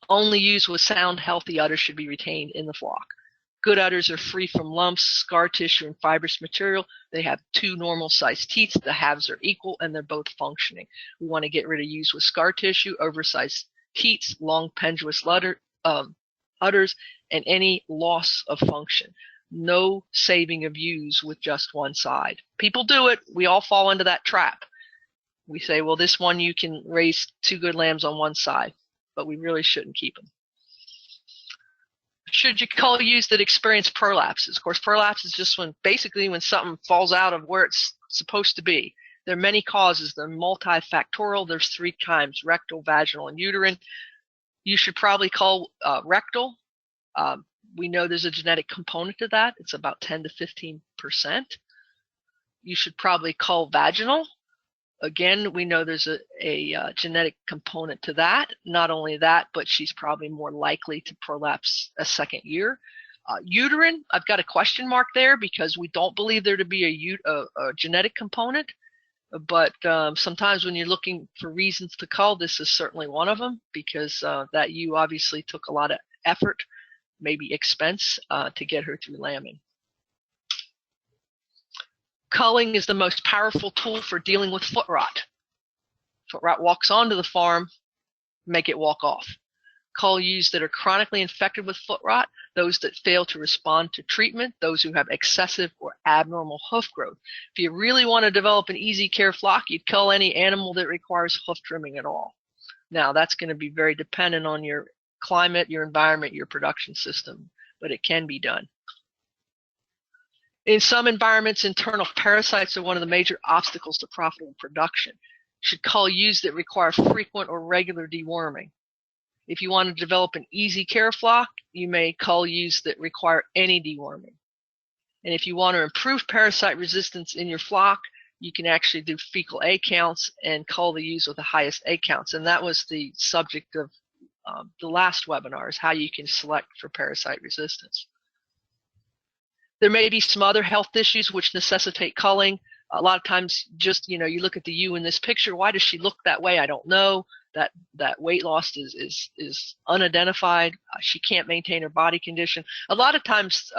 Only ewes with sound, healthy udders should be retained in the flock. Good udders are free from lumps, scar tissue, and fibrous material. They have 2 normal-sized teats. The halves are equal, and they're both functioning. We want to get rid of ewes with scar tissue, oversized teats, long pendulous udders, and any loss of function. No saving of ewes with just one side. People do it. We all fall into that trap. We say, well, this one you can raise 2 good lambs on one side, but we really shouldn't keep them. Should you cull ewes that experience prolapses? Of course, prolapse is just when something falls out of where it's supposed to be. There are many causes. They're multifactorial. There's 3 kinds: rectal, vaginal, and uterine. You should probably cull rectal. We know there's a genetic component to that. It's about 10 to 15%. You should probably cull vaginal. Again, we know there's a genetic component to that. Not only that, but she's probably more likely to prolapse a second year. Uterine, I've got a question mark there because we don't believe there to be a genetic component. But sometimes when you're looking for reasons to cull, this is certainly one of them, because that ewe obviously took a lot of effort, maybe expense, to get her through lambing. Culling is the most powerful tool for dealing with foot rot. Foot rot walks onto the farm, make it walk off. Cull ewes that are chronically infected with foot rot, those that fail to respond to treatment, those who have excessive or abnormal hoof growth. If you really want to develop an easy care flock, you'd cull any animal that requires hoof trimming at all. Now, that's going to be very dependent on your climate, your environment, your production system, but it can be done. In some environments, internal parasites are one of the major obstacles to profitable production. Should cull ewes that require frequent or regular deworming. If you want to develop an easy care flock, you may cull ewes that require any deworming. And if you want to improve parasite resistance in your flock, you can actually do fecal A counts and cull the ewes with the highest A counts. And that was the subject of the last webinar, is how you can select for parasite resistance. There may be some other health issues which necessitate culling. A lot of times, just, you look at the ewe in this picture. Why does she look that way? I don't know. That weight loss is unidentified. She can't maintain her body condition. A lot of times,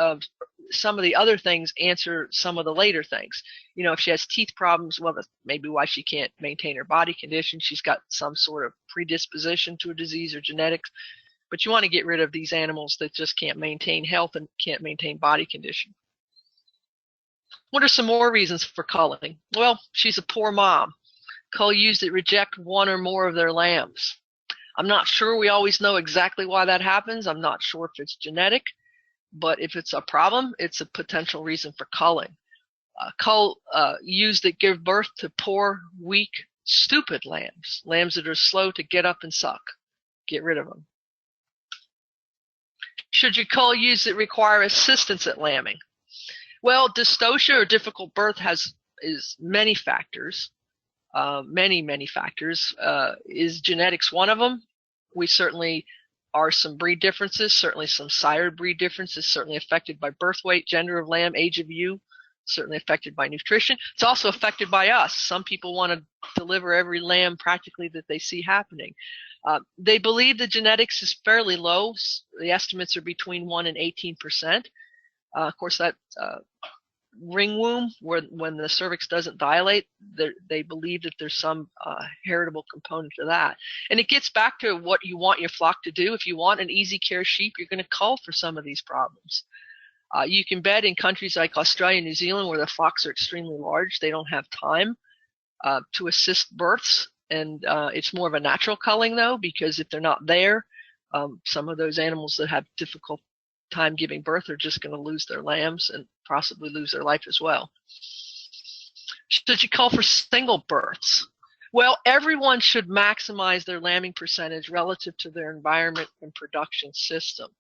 some of the other things answer some of the later things. If she has teeth problems, well, that's maybe why she can't maintain her body condition. She's got some sort of predisposition to a disease or genetics. But you want to get rid of these animals that just can't maintain health and can't maintain body condition. What are some more reasons for culling? Well, she's a poor mom. Cull ewes that reject one or more of their lambs. I'm not sure we always know exactly why that happens. I'm not sure if it's genetic, but if it's a problem, it's a potential reason for culling. Cull ewes that give birth to poor, weak, stupid lambs, lambs that are slow to get up and suck. Get rid of them. Should you cull ewes that require assistance at lambing? Well, dystocia or difficult birth is many factors, many factors. Is genetics one of them? We certainly are some breed differences, certainly some sire breed differences, certainly affected by birth weight, gender of lamb, age of ewe, certainly affected by nutrition. It's also affected by us. Some people want to deliver every lamb practically that they see happening. They believe the genetics is fairly low. The estimates are between 1 and 18%. Of course, that ring womb, when the cervix doesn't dilate, they believe that there's some heritable component to that. And it gets back to what you want your flock to do. If you want an easy care sheep, you're going to cull for some of these problems. You can bet in countries like Australia and New Zealand, where the flocks are extremely large, they don't have time to assist births. And it's more of a natural culling, though, because if they're not there, some of those animals that have difficult time giving birth are just going to lose their lambs and possibly lose their life as well. Should you cull for single births? Well, everyone should maximize their lambing percentage relative to their environment and production system.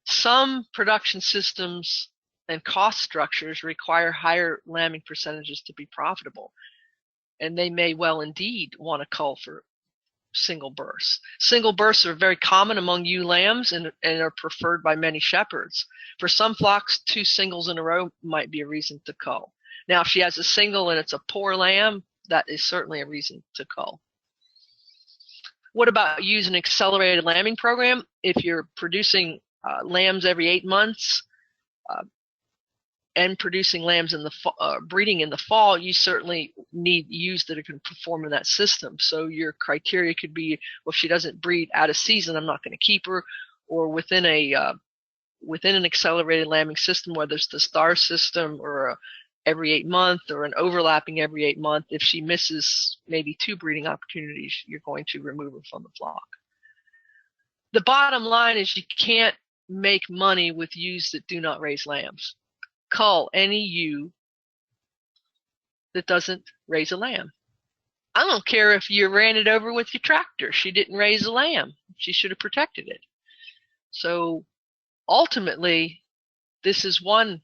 Some production systems and cost structures require higher lambing percentages to be profitable, and they may well indeed want to cull for single births. Single births are very common among ewe lambs and are preferred by many shepherds. For some flocks, 2 singles in a row might be a reason to cull. Now, if she has a single and it's a poor lamb, that is certainly a reason to cull. What about using an accelerated lambing program? If you're producing lambs every 8 months and producing lambs in the breeding in the fall, you certainly need ewes that can perform in that system. So your criteria could be, well, if she doesn't breed out of season, I'm not going to keep her. Or within an accelerated lambing system, whether it's the star system or every 8 month or an overlapping every 8 month, if she misses maybe 2 breeding opportunities, you're going to remove her from the flock. The bottom line is you can't make money with ewes that do not raise lambs. Cull any ewe that doesn't raise a lamb. I don't care if you ran it over with your tractor. She didn't raise a lamb. She should have protected it. So ultimately, this is one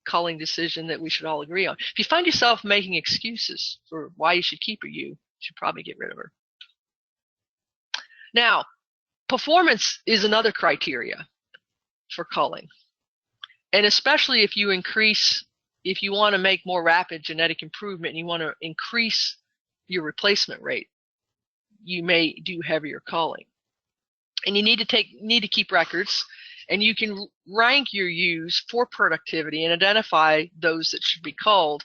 culling decision that we should all agree on. If you find yourself making excuses for why you should keep a ewe, you should probably get rid of her. Now, performance is another criteria for culling. And especially if you want to make more rapid genetic improvement and you want to increase your replacement rate, you may do heavier culling. And you need to keep records, and you can rank your ewes for productivity and identify those that should be culled,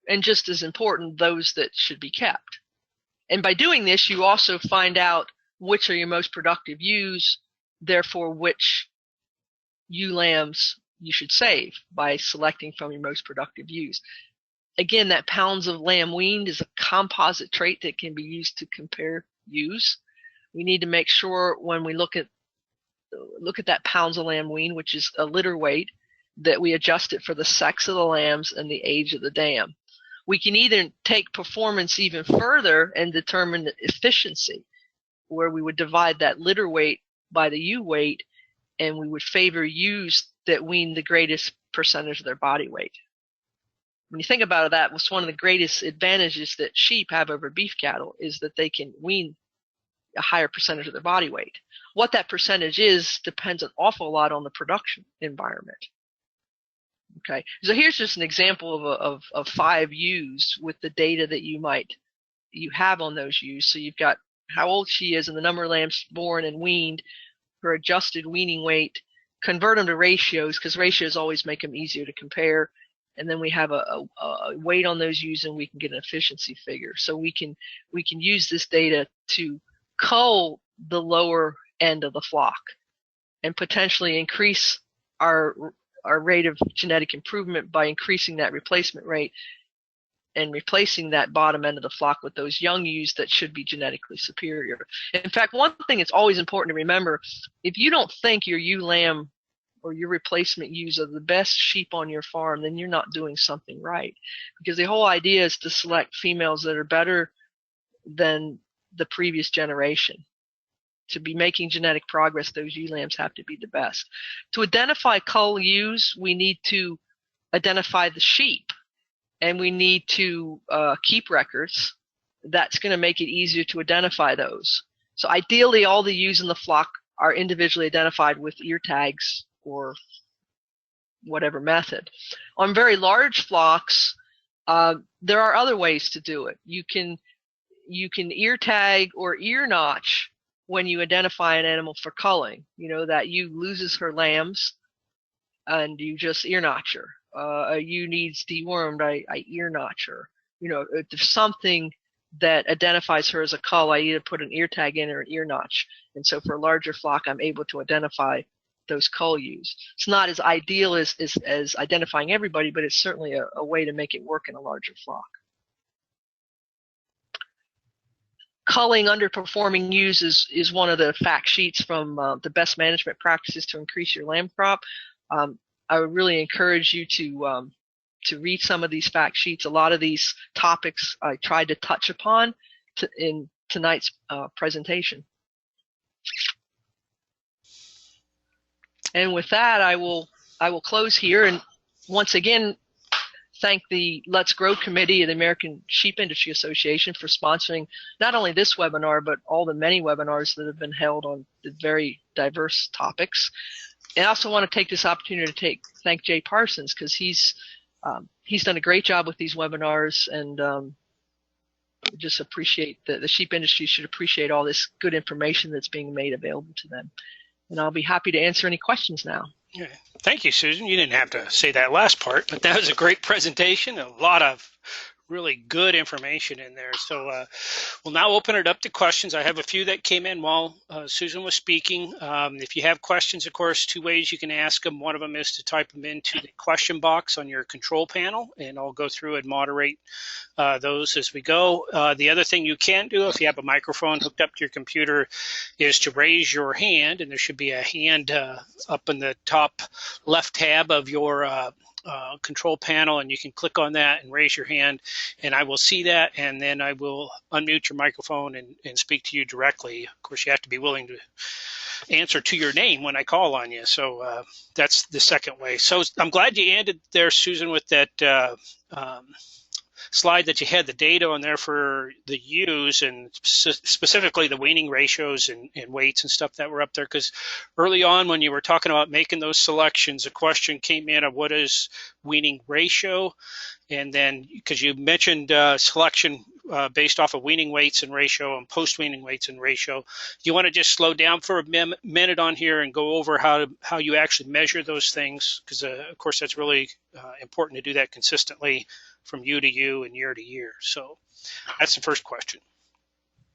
and just as important, those that should be kept. And by doing this, you also find out which are your most productive ewes, therefore which ewe lambs you should save by selecting from your most productive ewes. Again, that pounds of lamb weaned is a composite trait that can be used to compare ewes. We need to make sure when we look at that pounds of lamb weaned, which is a litter weight, that we adjust it for the sex of the lambs and the age of the dam. We can either take performance even further and determine the efficiency, where we would divide that litter weight by the ewe weight, and we would favor ewes that wean the greatest percentage of their body weight. When you think about it, that was one of the greatest advantages that sheep have over beef cattle, is that they can wean a higher percentage of their body weight. What that percentage is depends an awful lot on the production environment. Okay, so here's just an example of 5 ewes with the data that you have on those ewes. So you've got how old she is and the number of lambs born and weaned, her adjusted weaning weight, convert them to ratios, because ratios always make them easier to compare. And then we have a weight on those ewes, and we can get an efficiency figure. So we can use this data to cull the lower end of the flock and potentially increase our rate of genetic improvement by increasing that replacement rate and replacing that bottom end of the flock with those young ewes that should be genetically superior. In fact, one thing that's always important to remember, if you don't think your ewe lamb or your replacement ewes are the best sheep on your farm, then you're not doing something right. Because the whole idea is to select females that are better than the previous generation. To be making genetic progress, those ewe lambs have to be the best. To identify cull ewes, we need to identify the sheep, and we need to keep records. That's going to make it easier to identify those. So ideally, all the ewes in the flock are individually identified with ear tags or whatever method. On very large flocks, there are other ways to do it. You can ear tag or ear notch when you identify an animal for culling. You know, that ewe loses her lambs and you just ear notch her. A ewe needs dewormed, I ear notch her. You know, if there's something that identifies her as a cull, I either put an ear tag in or an ear notch. And so for a larger flock, I'm able to identify those cull ewes. It's not as ideal as identifying everybody, but it's certainly a way to make it work in a larger flock. Culling underperforming ewes is one of the fact sheets from the best management practices to increase your lamb crop. I would really encourage you to read some of these fact sheets. A lot of these topics I tried to touch upon in tonight's presentation. And with that, I will close here, and once again thank the Let's Grow Committee of the American Sheep Industry Association for sponsoring not only this webinar, but all the many webinars that have been held on the very diverse topics. And I also want to take this opportunity to thank Jay Parsons, because he's done a great job with these webinars, and just appreciate the sheep industry should appreciate all this good information that's being made available to them. And I'll be happy to answer any questions now. Yeah. Thank you, Susan. You didn't have to say that last part, but that was a great presentation. A lot of really good information in there. So we'll now open it up to questions. I have a few that came in while Susan was speaking. If you have questions, of course, two ways you can ask them. One of them is to type them into the question box on your control panel, and I'll go through and moderate those as we go. The other thing you can do if you have a microphone hooked up to your computer is to raise your hand, and there should be a hand up in the top left tab of your control panel, and you can click on that and raise your hand, and I will see that, and then I will unmute your microphone and speak to you directly. Of course, you have to be willing to answer to your name when I call on you. So that's the second way. So I'm glad you ended there, Susan, with that slide that you had the data on there for the ewes, and specifically the weaning ratios and weights and stuff that were up there, because early on when you were talking about making those selections, a question came in of what is weaning ratio, and then because you mentioned selection based off of weaning weights and ratio and post-weaning weights and ratio, you want to just slow down for a minute on here and go over how you actually measure those things, because of course that's really important to do that consistently from ewe to ewe and year to year. So that's the first question.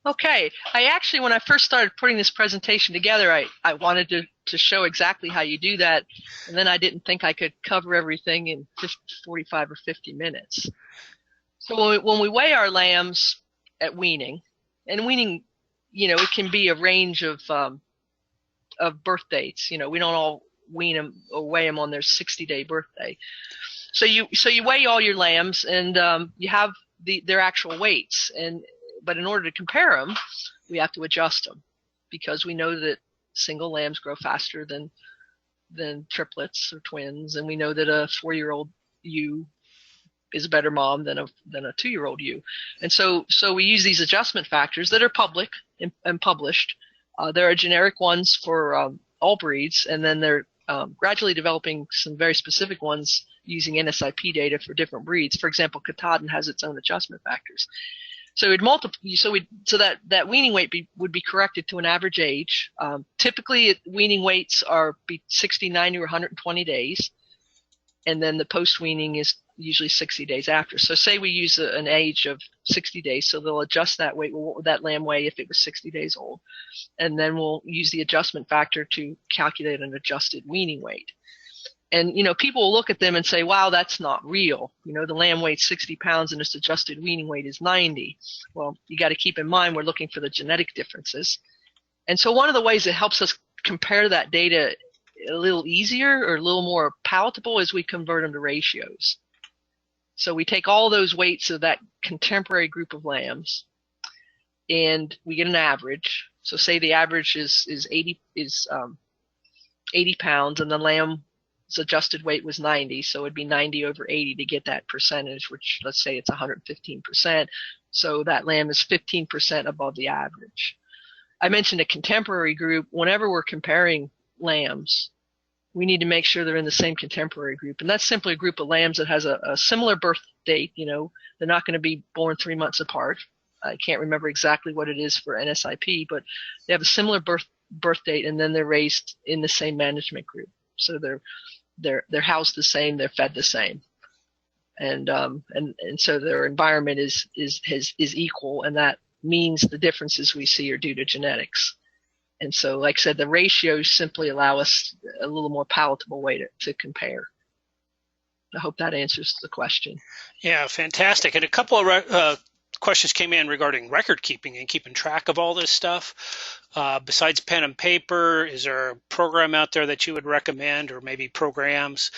Okay. I actually, when I first started putting this presentation together, I wanted to show exactly how you do that, and then I didn't think I could cover everything in 45 or 50 minutes. So when we weigh our lambs at weaning, and weaning, it can be a range of birth dates. We don't all wean them or weigh them on their 60-day birthday. So you weigh all your lambs, and you have their actual weights, but in order to compare them, we have to adjust them, because we know that single lambs grow faster than triplets or twins, and we know that a 4-year-old ewe is a better mom than a 2-year-old ewe. And so we use these adjustment factors that are public and published. There are generic ones for all breeds, and then they're gradually developing some very specific ones using NSIP data for different breeds. For example, Katahdin has its own adjustment factors. So that weaning weight would be corrected to an average age. Typically, weaning weights are 69 to 120 days, and then the post-weaning is usually 60 days after. So say we use an age of 60 days, so they'll adjust that weight. Well, what would that lamb weigh if it was 60 days old? And then we'll use the adjustment factor to calculate an adjusted weaning weight. And, people will look at them and say, wow, that's not real. The lamb weighs 60 pounds and its adjusted weaning weight is 90. Well, you got to keep in mind we're looking for the genetic differences. And so one of the ways that helps us compare that data a little easier or a little more palatable is we convert them to ratios. So we take all those weights of that contemporary group of lambs, and we get an average. So say the average is 80 pounds, and the lamb's adjusted weight was 90, so it'd be 90 over 80 to get that percentage, which let's say it's 115%. So that lamb is 15% above the average. I mentioned a contemporary group. Whenever we're comparing lambs, we need to make sure they're in the same contemporary group. And that's simply a group of lambs that has a similar birth date. They're not going to be born 3 months apart. I can't remember exactly what it is for NSIP, but they have a similar birth date, and then they're raised in the same management group. So they're housed the same, they're fed the same. And so their environment is equal, and that means the differences we see are due to genetics. And so, like I said, the ratios simply allow us a little more palatable way to compare. I hope that answers the question. Yeah, fantastic. And a couple of questions came in regarding record keeping and keeping track of all this stuff. Besides pen and paper, is there a program out there that you would recommend, or maybe programs?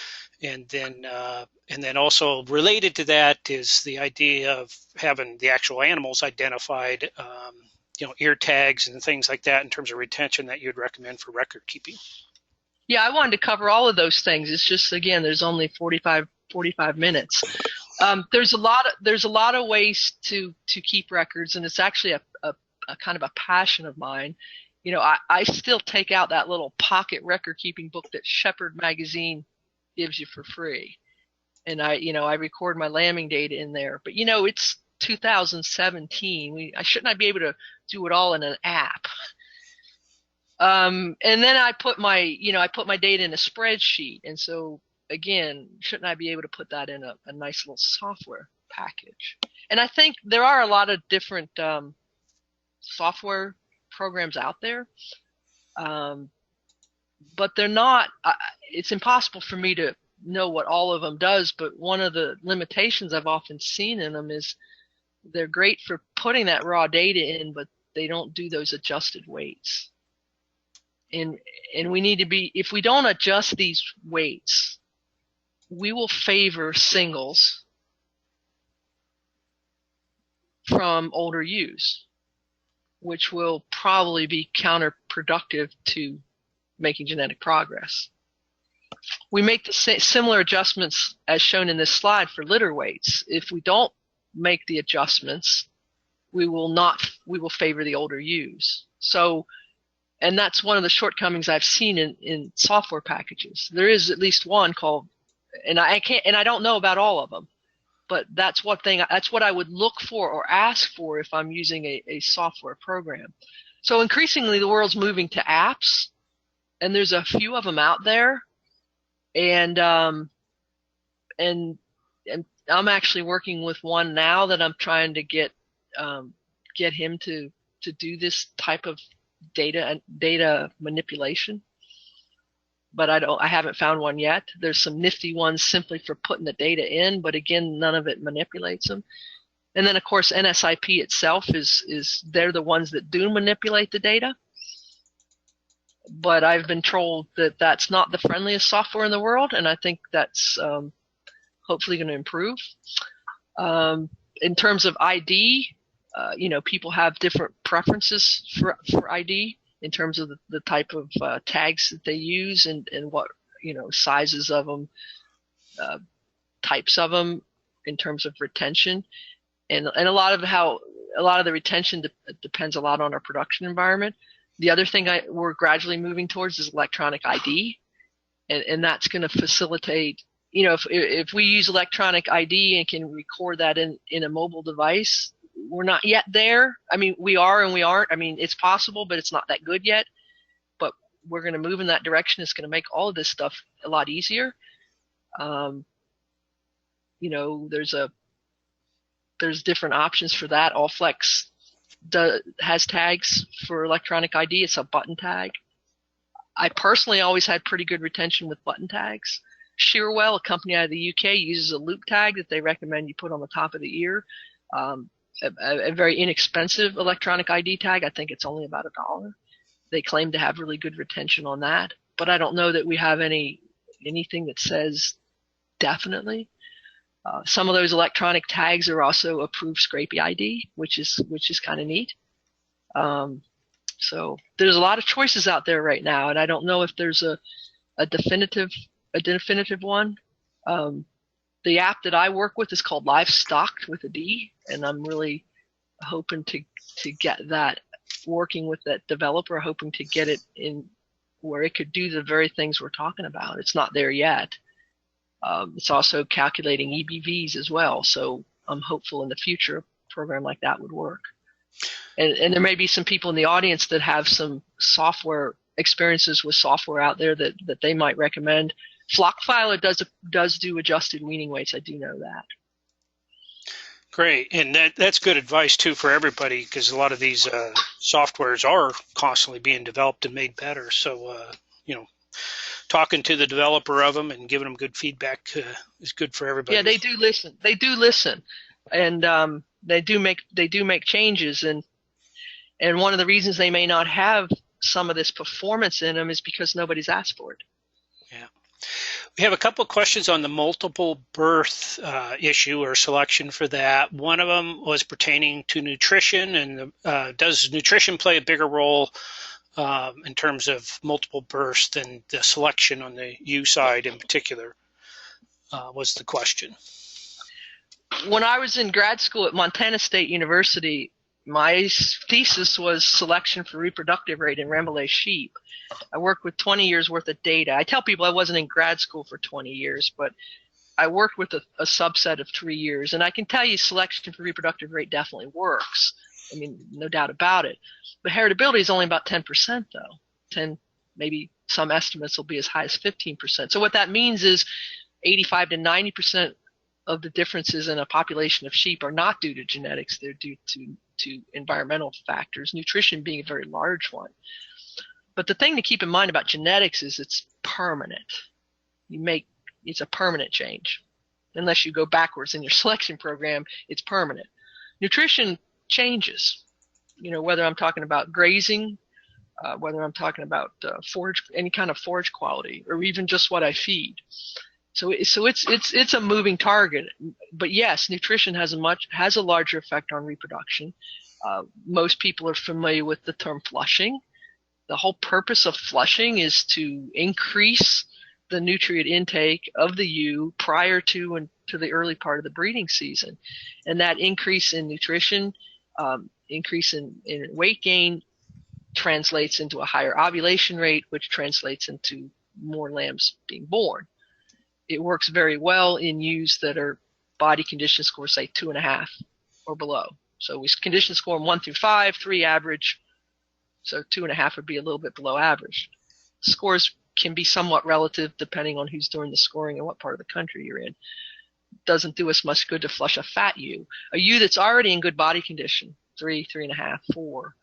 And then also related to that is the idea of having the actual animals identified, ear tags and things like that in terms of retention that you'd recommend for record keeping. Yeah, I wanted to cover all of those things. It's just, again, there's only 45 minutes. There's a lot of ways to keep records, and it's actually a kind of a passion of mine. I still take out that little pocket record keeping book that Shepherd magazine gives you for free, and I record my lambing data in there. But it's 2017. I shouldn't be able to do it all in an app. And then I put my data in a spreadsheet, and so again, shouldn't I be able to put that in a nice little software package? And I think there are a lot of different software programs out there, but they're not. It's impossible for me to know what all of them does. But one of the limitations I've often seen in them is they're great for putting that raw data in, but they don't do those adjusted weights. And we need to be, if we don't adjust these weights, we will favor singles from older ewes, which will probably be counterproductive to making genetic progress. We make the similar adjustments as shown in this slide for litter weights. If we don't make the adjustments, we will favor the older ewes. So, and that's one of the shortcomings I've seen in software packages. There is at least one called, and I don't know about all of them, but that's what I would look for or ask for if I'm using a software program. So increasingly the world's moving to apps, and there's a few of them out there, and I'm actually working with one now that I'm trying to get him to do this type of data manipulation, but I haven't found one yet. There's some nifty ones simply for putting the data in, but again, none of it manipulates them. And then of course NSIP itself is they're the ones that do manipulate the data, but I've been told that that's not the friendliest software in the world, and I think that's hopefully going to improve. In terms of ID, people have different preferences for ID in terms of the type of tags that they use and what sizes of them, types of them, in terms of retention, and a lot of the retention depends a lot on our production environment. The other thing we're gradually moving towards is electronic ID, and that's going to facilitate. If we use electronic ID and can record that in a mobile device, we're not yet there. I mean, we are and we aren't. I mean, it's possible, but it's not that good yet. But we're going to move in that direction. It's going to make all of this stuff a lot easier. There's different options for that. Allflex has tags for electronic ID. It's a button tag. I personally always had pretty good retention with button tags. Shearwell, a company out of the UK, uses a loop tag that they recommend you put on the top of the ear. A very inexpensive electronic ID tag. I think it's only about $1. They claim to have really good retention on that, but I don't know that we have anything that says definitely. Some of those electronic tags are also approved Scrapey ID, which is kind of neat. So there's a lot of choices out there right now, and I don't know if there's a definitive one. The app that I work with is called Livestock with a D, and I'm really hoping to get that working with that developer, hoping to get it in where it could do the very things we're talking about. It's not there yet. It's also calculating EBVs as well, so I'm hopeful in the future a program like that would work. And there may be some people in the audience that have some software experiences with software out there that they might recommend. Flockfiler does do adjusted weaning weights. I do know that. Great, and that's good advice too for everybody, because a lot of these softwares are constantly being developed and made better. So talking to the developer of them and giving them good feedback is good for everybody. Yeah, they do listen. They do listen, and they do make changes. And one of the reasons they may not have some of this performance in them is because nobody's asked for it. Yeah. We have a couple of questions on the multiple birth issue or selection for that. One of them was pertaining to nutrition, and does nutrition play a bigger role in terms of multiple births than the selection on the ewe side in particular, was the question. When I was in grad school at Montana State University, my thesis was selection for reproductive rate in Rambouillet sheep. I worked with 20 years worth of data. I tell people I wasn't in grad school for 20 years, but I worked with a subset of 3 years. And I can tell you selection for reproductive rate definitely works. I mean, no doubt about it. But heritability is only about 10% though. 10, maybe some estimates will be as high as 15%. So what that means is 85 to 90% of the differences in a population of sheep are not due to genetics. They're due to environmental factors, nutrition being a very large one. But the thing to keep in mind about genetics is it's permanent. It's a permanent change. Unless you go backwards in your selection program, it's permanent. Nutrition changes. You know, whether I'm talking about grazing, whether I'm talking about forage, any kind of forage quality, or even just what I feed. So it's a moving target. But yes, nutrition has a larger effect on reproduction. Most people are familiar with the term flushing. The whole purpose of flushing is to increase the nutrient intake of the ewe prior to and to the early part of the breeding season. And that increase in nutrition, increase in weight gain translates into a higher ovulation rate, which translates into more lambs being born. It works very well in ewes that are body condition score, say 2.5 or below. So we condition score them 1 through 5, 3 average. So 2.5 would be a little bit below average. Scores can be somewhat relative depending on who's doing the scoring and what part of the country you're in. Doesn't do us much good to flush a fat ewe. A ewe that's already in good body condition, 3, 3.5, 4,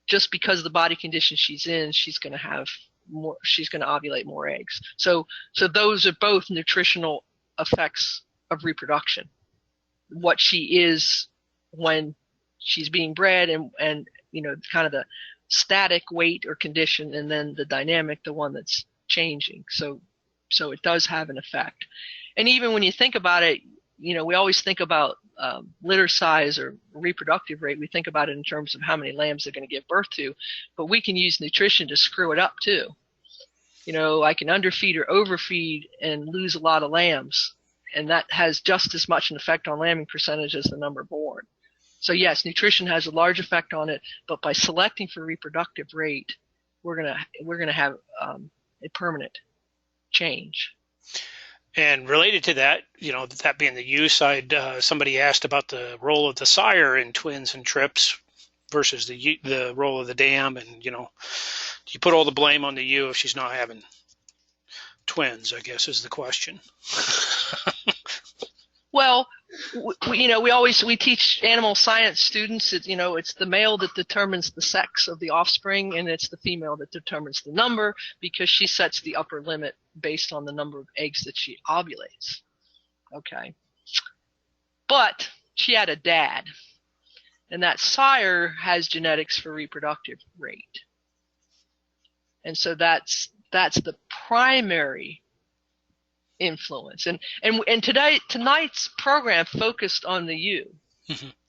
just because of the body condition she's in, she's going to have more, she's going to ovulate more eggs. So those are both nutritional effects of reproduction. What she is when she's being bred and you know, kind of the static weight or condition, and then the dynamic, the one that's changing. So it does have an effect. And even when you think about it, you know, we always think about litter size or reproductive rate. We think about it in terms of how many lambs they're going to give birth to, but we can use nutrition to screw it up too. You know, I can underfeed or overfeed and lose a lot of lambs, and that has just as much an effect on lambing percentage as the number born. So yes, nutrition has a large effect on it, but by selecting for reproductive rate, we're gonna have a permanent change. And related to that, you know, that being the ewe side, somebody asked about the role of the sire in twins and trips versus the role of the dam, and you know, do you put all the blame on the ewe if she's not having twins, I guess is the question. Well, we teach animal science students that, you know, it's the male that determines the sex of the offspring, and it's the female that determines the number, because she sets the upper limit based on the number of eggs that she ovulates. Okay. But she had a dad, and that sire has genetics for reproductive rate. And so that's the primary influence. And tonight's program focused on the ewe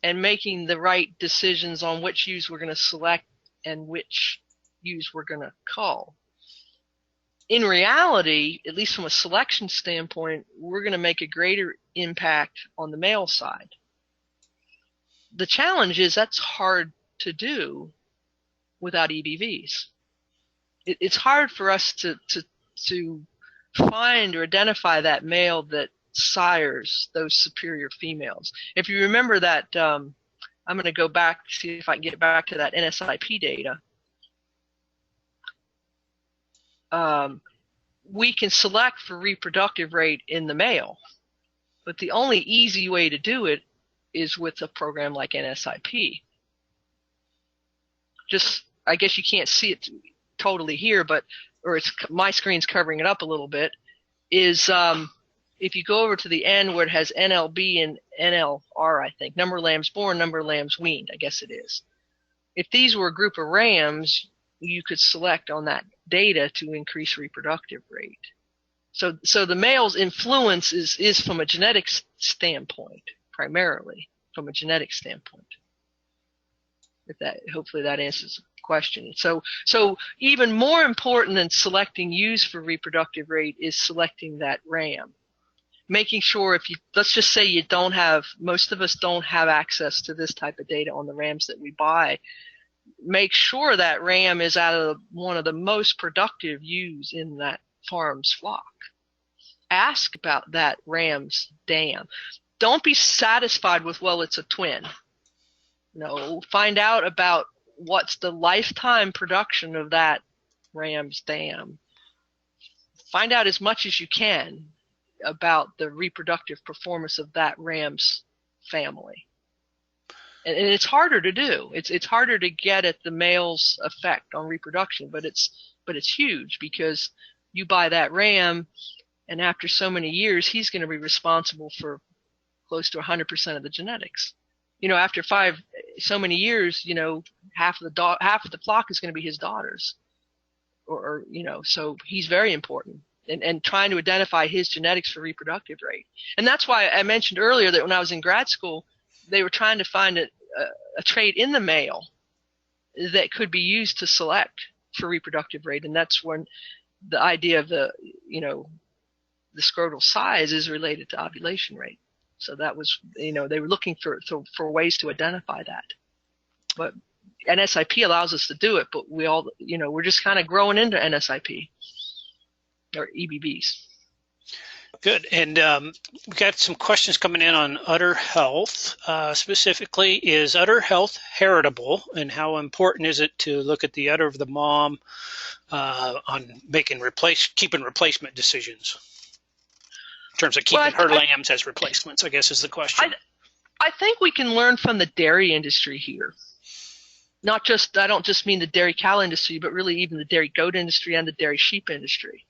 and making the right decisions on which ewes we're going to select and which ewes we're going to cull. In reality, at least from a selection standpoint, we're going to make a greater impact on the male side. The challenge is that's hard to do without EBVs. It's hard for us to find or identify that male that sires those superior females. If you remember that, I'm going to go back, see if I can get back to that NSIP data. We can select for reproductive rate in the male, but the only easy way to do it is with a program like NSIP. Just, I guess you can't see it totally here, or my screen's covering it up a little bit, is if you go over to the end where it has NLB and NLR, I think, number of lambs born, number of lambs weaned, I guess it is. If these were a group of rams, you could select on that data to increase reproductive rate. So the male's influence is from a genetic standpoint, primarily from a genetic standpoint. Hopefully that answers the question. So even more important than selecting ewes for reproductive rate is selecting that ram. Making sure let's just say most of us don't have access to this type of data on the rams that we buy. Make sure that ram is out of one of the most productive ewes in that farm's flock. Ask about that ram's dam. Don't be satisfied with, well, it's a twin. No, find out about what's the lifetime production of that ram's dam. Find out as much as you can about the reproductive performance of that ram's family. And it's harder to do. It's harder to get at the male's effect on reproduction, but it's huge, because you buy that ram, and after so many years, he's going to be responsible for close to 100% of the genetics. After so many years, half of the flock is going to be his daughters, so he's very important. And trying to identify his genetics for reproductive rate. And that's why I mentioned earlier that when I was in grad school, they were trying to find a trait in the male that could be used to select for reproductive rate. And that's when the idea of the scrotal size is related to ovulation rate. So that was, they were looking for ways to identify that. But NSIP allows us to do it, but we're just kind of growing into NSIP. Or EBBs. Good. And we've got some questions coming in on udder health. Specifically, is udder health heritable, and how important is it to look at the udder of the mom on keeping replacement decisions? In terms of keeping her lambs as replacements, I guess is the question. I think we can learn from the dairy industry here. I don't just mean the dairy cow industry, but really even the dairy goat industry and the dairy sheep industry.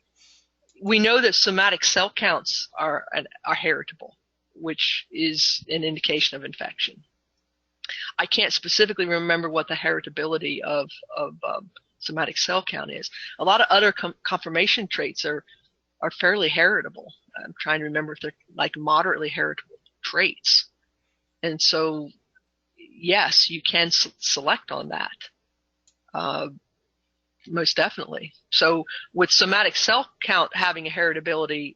We know that somatic cell counts are heritable, which is an indication of infection. I can't specifically remember what the heritability of somatic cell count is. A lot of other conformation traits are fairly heritable. I'm trying to remember if they're like moderately heritable traits. And so, yes, you can select on that. Most definitely. So with somatic cell count having a heritability,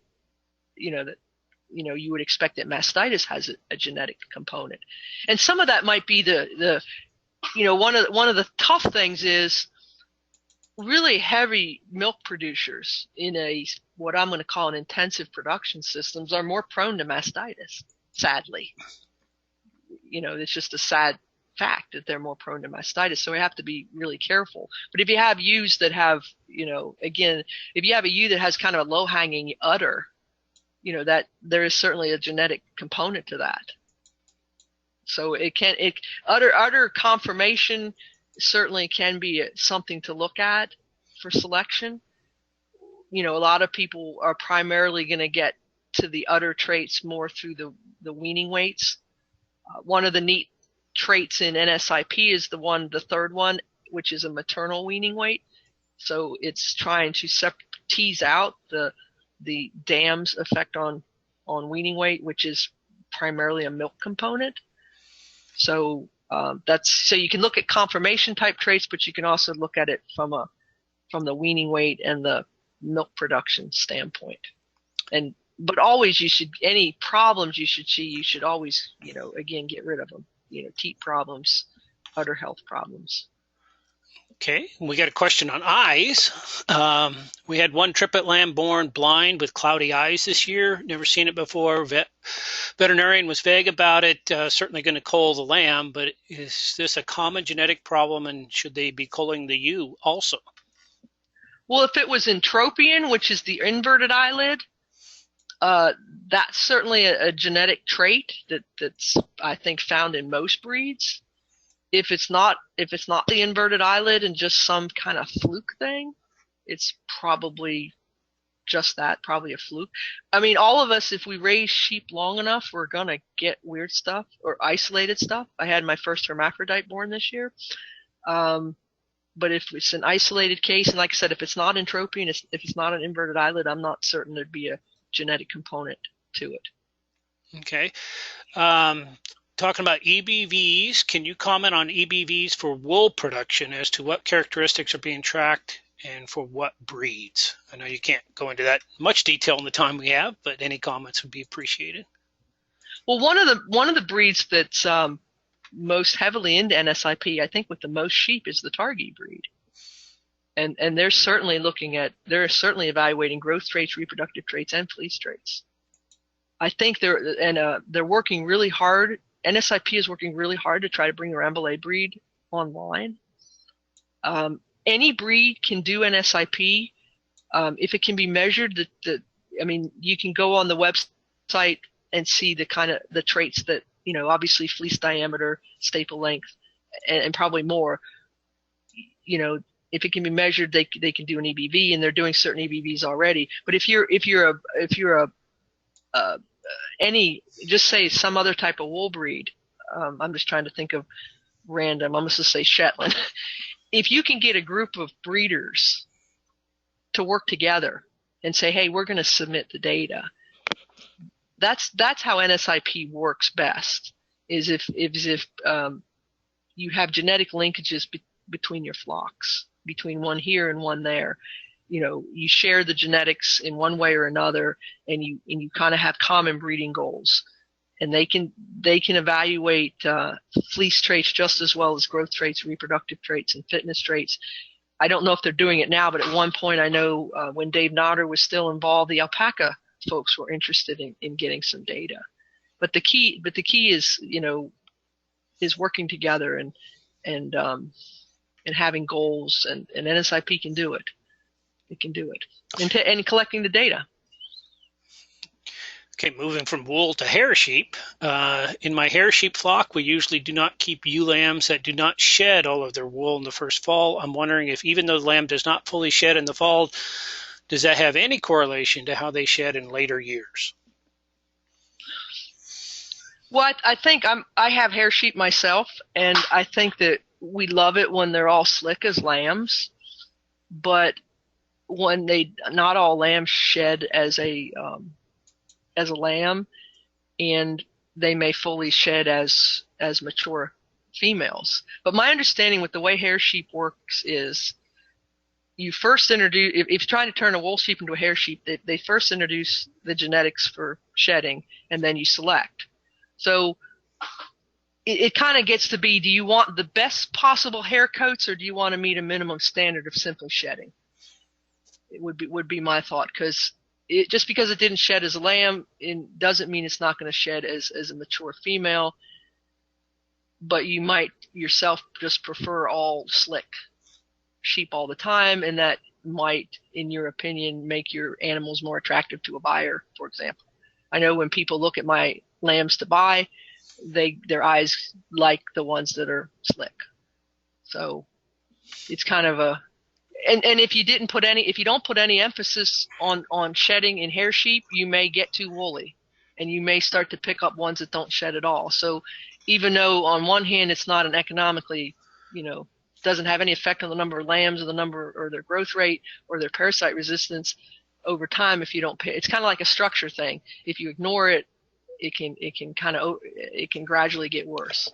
you would expect that mastitis has a genetic component. And some of that might be one of the tough things is really heavy milk producers in what I'm going to call an intensive production systems are more prone to mastitis, sadly. It's just a sad fact that they're more prone to mastitis, so we have to be really careful. But if you have ewes that have, if you have a ewe that has kind of a low-hanging udder, that there is certainly a genetic component to that. So udder conformation certainly can be something to look at for selection. A lot of people are primarily going to get to the udder traits more through the weaning weights. One of the neat traits in NSIP is the third one, which is a maternal weaning weight. So it's trying to tease out the dam's effect on weaning weight, which is primarily a milk component. So so you can look at conformation type traits, but you can also look at it from the weaning weight and the milk production standpoint. But always any problems you should see, you should always, again, get rid of them. Teat problems, udder health problems. Okay, we got a question on eyes. We had one triplet lamb born blind with cloudy eyes this year. Never seen it before. Veterinarian was vague about it. Certainly going to cull the lamb, but is this a common genetic problem, and should they be culling the ewe also? Well, if it was entropion, which is the inverted eyelid, that's certainly a genetic trait that's I think found in most breeds. If it's not the inverted eyelid and just some kind of fluke thing, it's probably just that, probably a fluke. I mean, all of us, if we raise sheep long enough, we're gonna get weird stuff or isolated stuff. I had my first hermaphrodite born this year. But if it's an isolated case, and like I said, if it's not entropy and if it's not an inverted eyelid, I'm not certain there'd be a genetic component to it. Okay. Talking about EBVs, can you comment on EBVs for wool production as to what characteristics are being tracked and for what breeds? I know you can't go into that much detail in the time we have, but any comments would be appreciated. Well, one of the breeds that's most heavily into NSIP, I think, with the most sheep is the Targhee breed, and they're certainly evaluating growth traits, reproductive traits, and fleece traits. I think they're working really hard. NSIP is working really hard to try to bring the Rambouillet breed online. Any breed can do NSIP if it can be measured. You can go on the website and see the traits that, obviously fleece diameter, staple length, and probably more. If it can be measured, they can do an EBV, and they're doing certain EBVs already. But if you're just say some other type of wool breed, I'm just trying to think of random. I'm just say Shetland. If you can get a group of breeders to work together and say, hey, we're going to submit the data. That's how NSIP works best. Is if you have genetic linkages between your flocks, between one here and one there. You share the genetics in one way or another, and you kind of have common breeding goals, and they can evaluate fleece traits just as well as growth traits, reproductive traits, and fitness traits. I don't know if they're doing it now, but at one point I know when Dave Nodder was still involved, the alpaca folks were interested in getting some data. But the key is working together and having goals, and NSIP can do it. It can do it, and collecting the data. Okay, moving from wool to hair sheep. In my hair sheep flock, we usually do not keep ewe lambs that do not shed all of their wool in the first fall. I'm wondering if even though the lamb does not fully shed in the fall, does that have any correlation to how they shed in later years? Well, I think I have hair sheep myself, and I think that we love it when they're all slick as lambs, but when not all lambs shed as a lamb, and they may fully shed as mature females. But my understanding with the way hair sheep works is you first introduce, if you're trying to turn a wool sheep into a hair sheep, they first introduce the genetics for shedding, and then you select. So it kind of gets to be, do you want the best possible hair coats, or do you want to meet a minimum standard of simply shedding? It would be my thought, because just because it didn't shed as a lamb, it doesn't mean it's not going to shed as a mature female. But you might yourself just prefer all slick sheep all the time, and that might, in your opinion, make your animals more attractive to a buyer, for example. I know when people look at my lambs to buy, their eyes like the ones that are slick. So it's kind of a, and if you don't put any emphasis on shedding in hair sheep, you may get too woolly, and you may start to pick up ones that don't shed at all. So even though on one hand it's not an economically, doesn't have any effect on the number of lambs or the number or their growth rate or their parasite resistance over time, if you don't pay, it's kind of like a structure thing. If you ignore it, it can gradually get worse.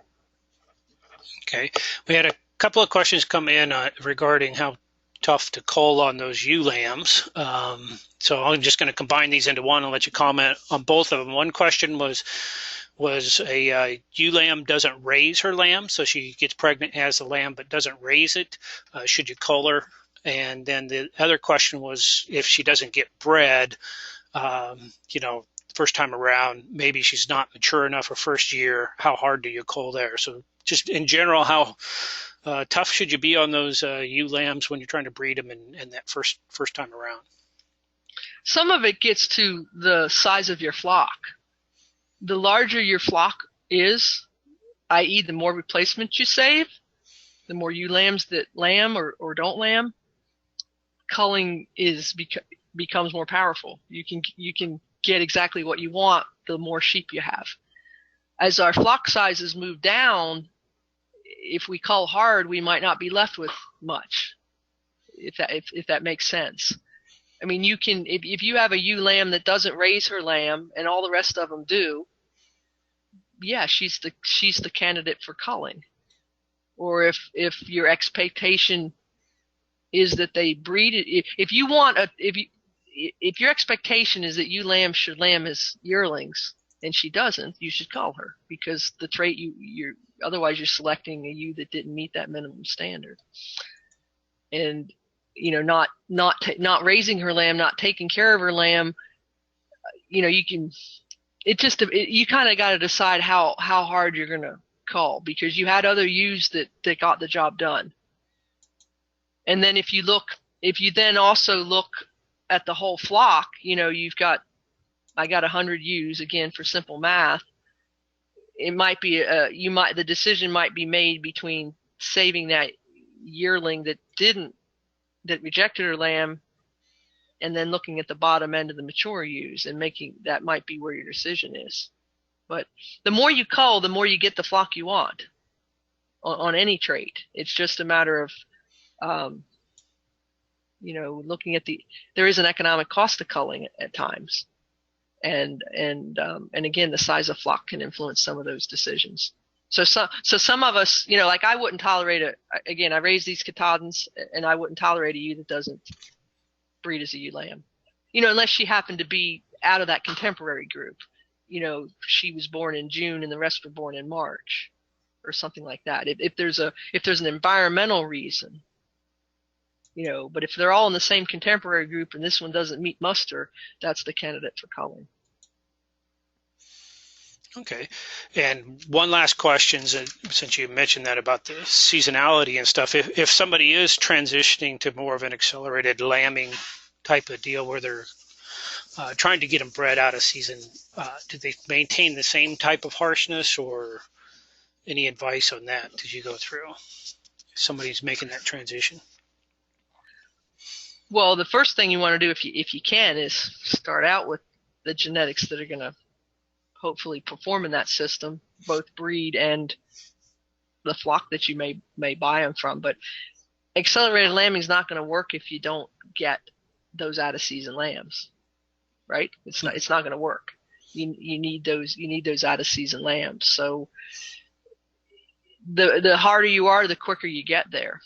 Okay, we had a couple of questions come in regarding how tough to cull on those ewe lambs. So I'm just going to combine these into one and let you comment on both of them. One question was a ewe lamb doesn't raise her lamb, so she gets pregnant as a lamb but doesn't raise it. Should you cull her? And then the other question was, if she doesn't get bred, first time around, maybe she's not mature enough her first year, how hard do you cull there? So just in general, how tough should you be on those ewe lambs when you're trying to breed them in that first time around? Some of it gets to the size of your flock. The larger your flock is, i.e. the more replacements you save, the more ewe lambs that lamb or don't lamb, culling becomes more powerful. You can get exactly what you want the more sheep you have. As our flock sizes move down, if we cull hard, we might not be left with much, if that makes sense. I mean, you can, if you have a ewe lamb that doesn't raise her lamb and all the rest of them do, yeah, she's the candidate for culling. Or if your expectation is that they breed it, if your expectation is that ewe lamb should lamb as yearlings and she doesn't, you should cull her, because the trait otherwise you're selecting a ewe that didn't meet that minimum standard. And not raising her lamb, not taking care of her lamb, you kind of got to decide how hard you're going to cull, because you had other ewes that got the job done. And then if you then also look at the whole flock, I got 100 ewes, again, for simple math. It might be the decision might be made between saving that yearling that rejected her lamb, and then looking at the bottom end of the mature ewes, and that might be where your decision is. But the more you cull, the more you get the flock you want on any trait. It's just a matter of, looking at there is an economic cost to culling at times. And again, the size of flock can influence some of those decisions. So some of us, like I wouldn't tolerate again, I raise these Katahdins, and I wouldn't tolerate a ewe that doesn't breed as a ewe lamb, unless she happened to be out of that contemporary group. She was born in June and the rest were born in March, or something like that. If there's an environmental reason, but if they're all in the same contemporary group and this one doesn't meet muster, that's the candidate for culling. Okay. And one last question, since you mentioned that about the seasonality and stuff, if somebody is transitioning to more of an accelerated lambing type of deal where they're trying to get them bred out of season, do they maintain the same type of harshness, or any advice on that as you go through? If somebody's making that transition. Well, the first thing you want to do, if you can, is start out with the genetics that are going to hopefully perform in that system, both breed and the flock that you may buy them from. But accelerated lambing is not going to work if you don't get those out of season lambs, right? It's not going to work. You need those out of season lambs. So the harder you are, the quicker you get there.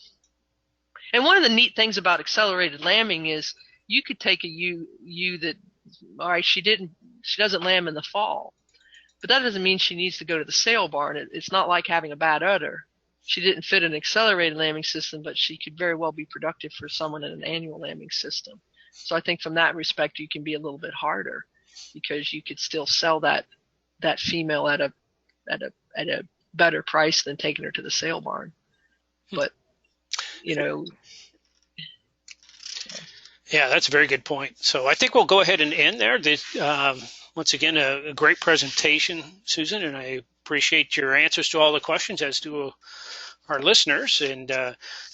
And one of the neat things about accelerated lambing is you could take a ewe that, all right, she doesn't lamb in the fall, but that doesn't mean she needs to go to the sale barn. It's not like having a bad udder. She didn't fit an accelerated lambing system, but she could very well be productive for someone in an annual lambing system. So I think from that respect, you can be a little bit harder, because you could still sell that female at a better price than taking her to the sale barn. But yeah, that's a very good point. So I think we'll go ahead and end there. Once again, a great presentation, Susan, and I appreciate your answers to all the questions, as do our listeners. And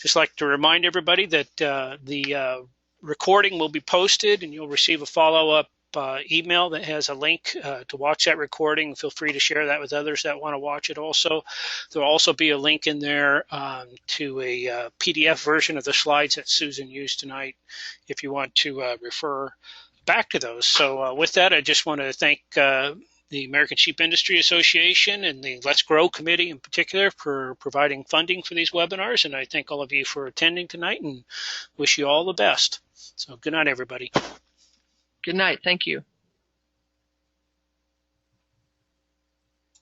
just like to remind everybody that the recording will be posted, and you'll receive a follow-up email that has a link to watch that recording. Feel free to share that with others that want to watch it also. There'll also be a link in there to a PDF version of the slides that Susan used tonight, if you want to refer back to those. So with that, I just want to thank the American Sheep Industry Association and the Let's Grow Committee in particular for providing funding for these webinars. And I thank all of you for attending tonight and wish you all the best. So good night, everybody. Good night. Thank you.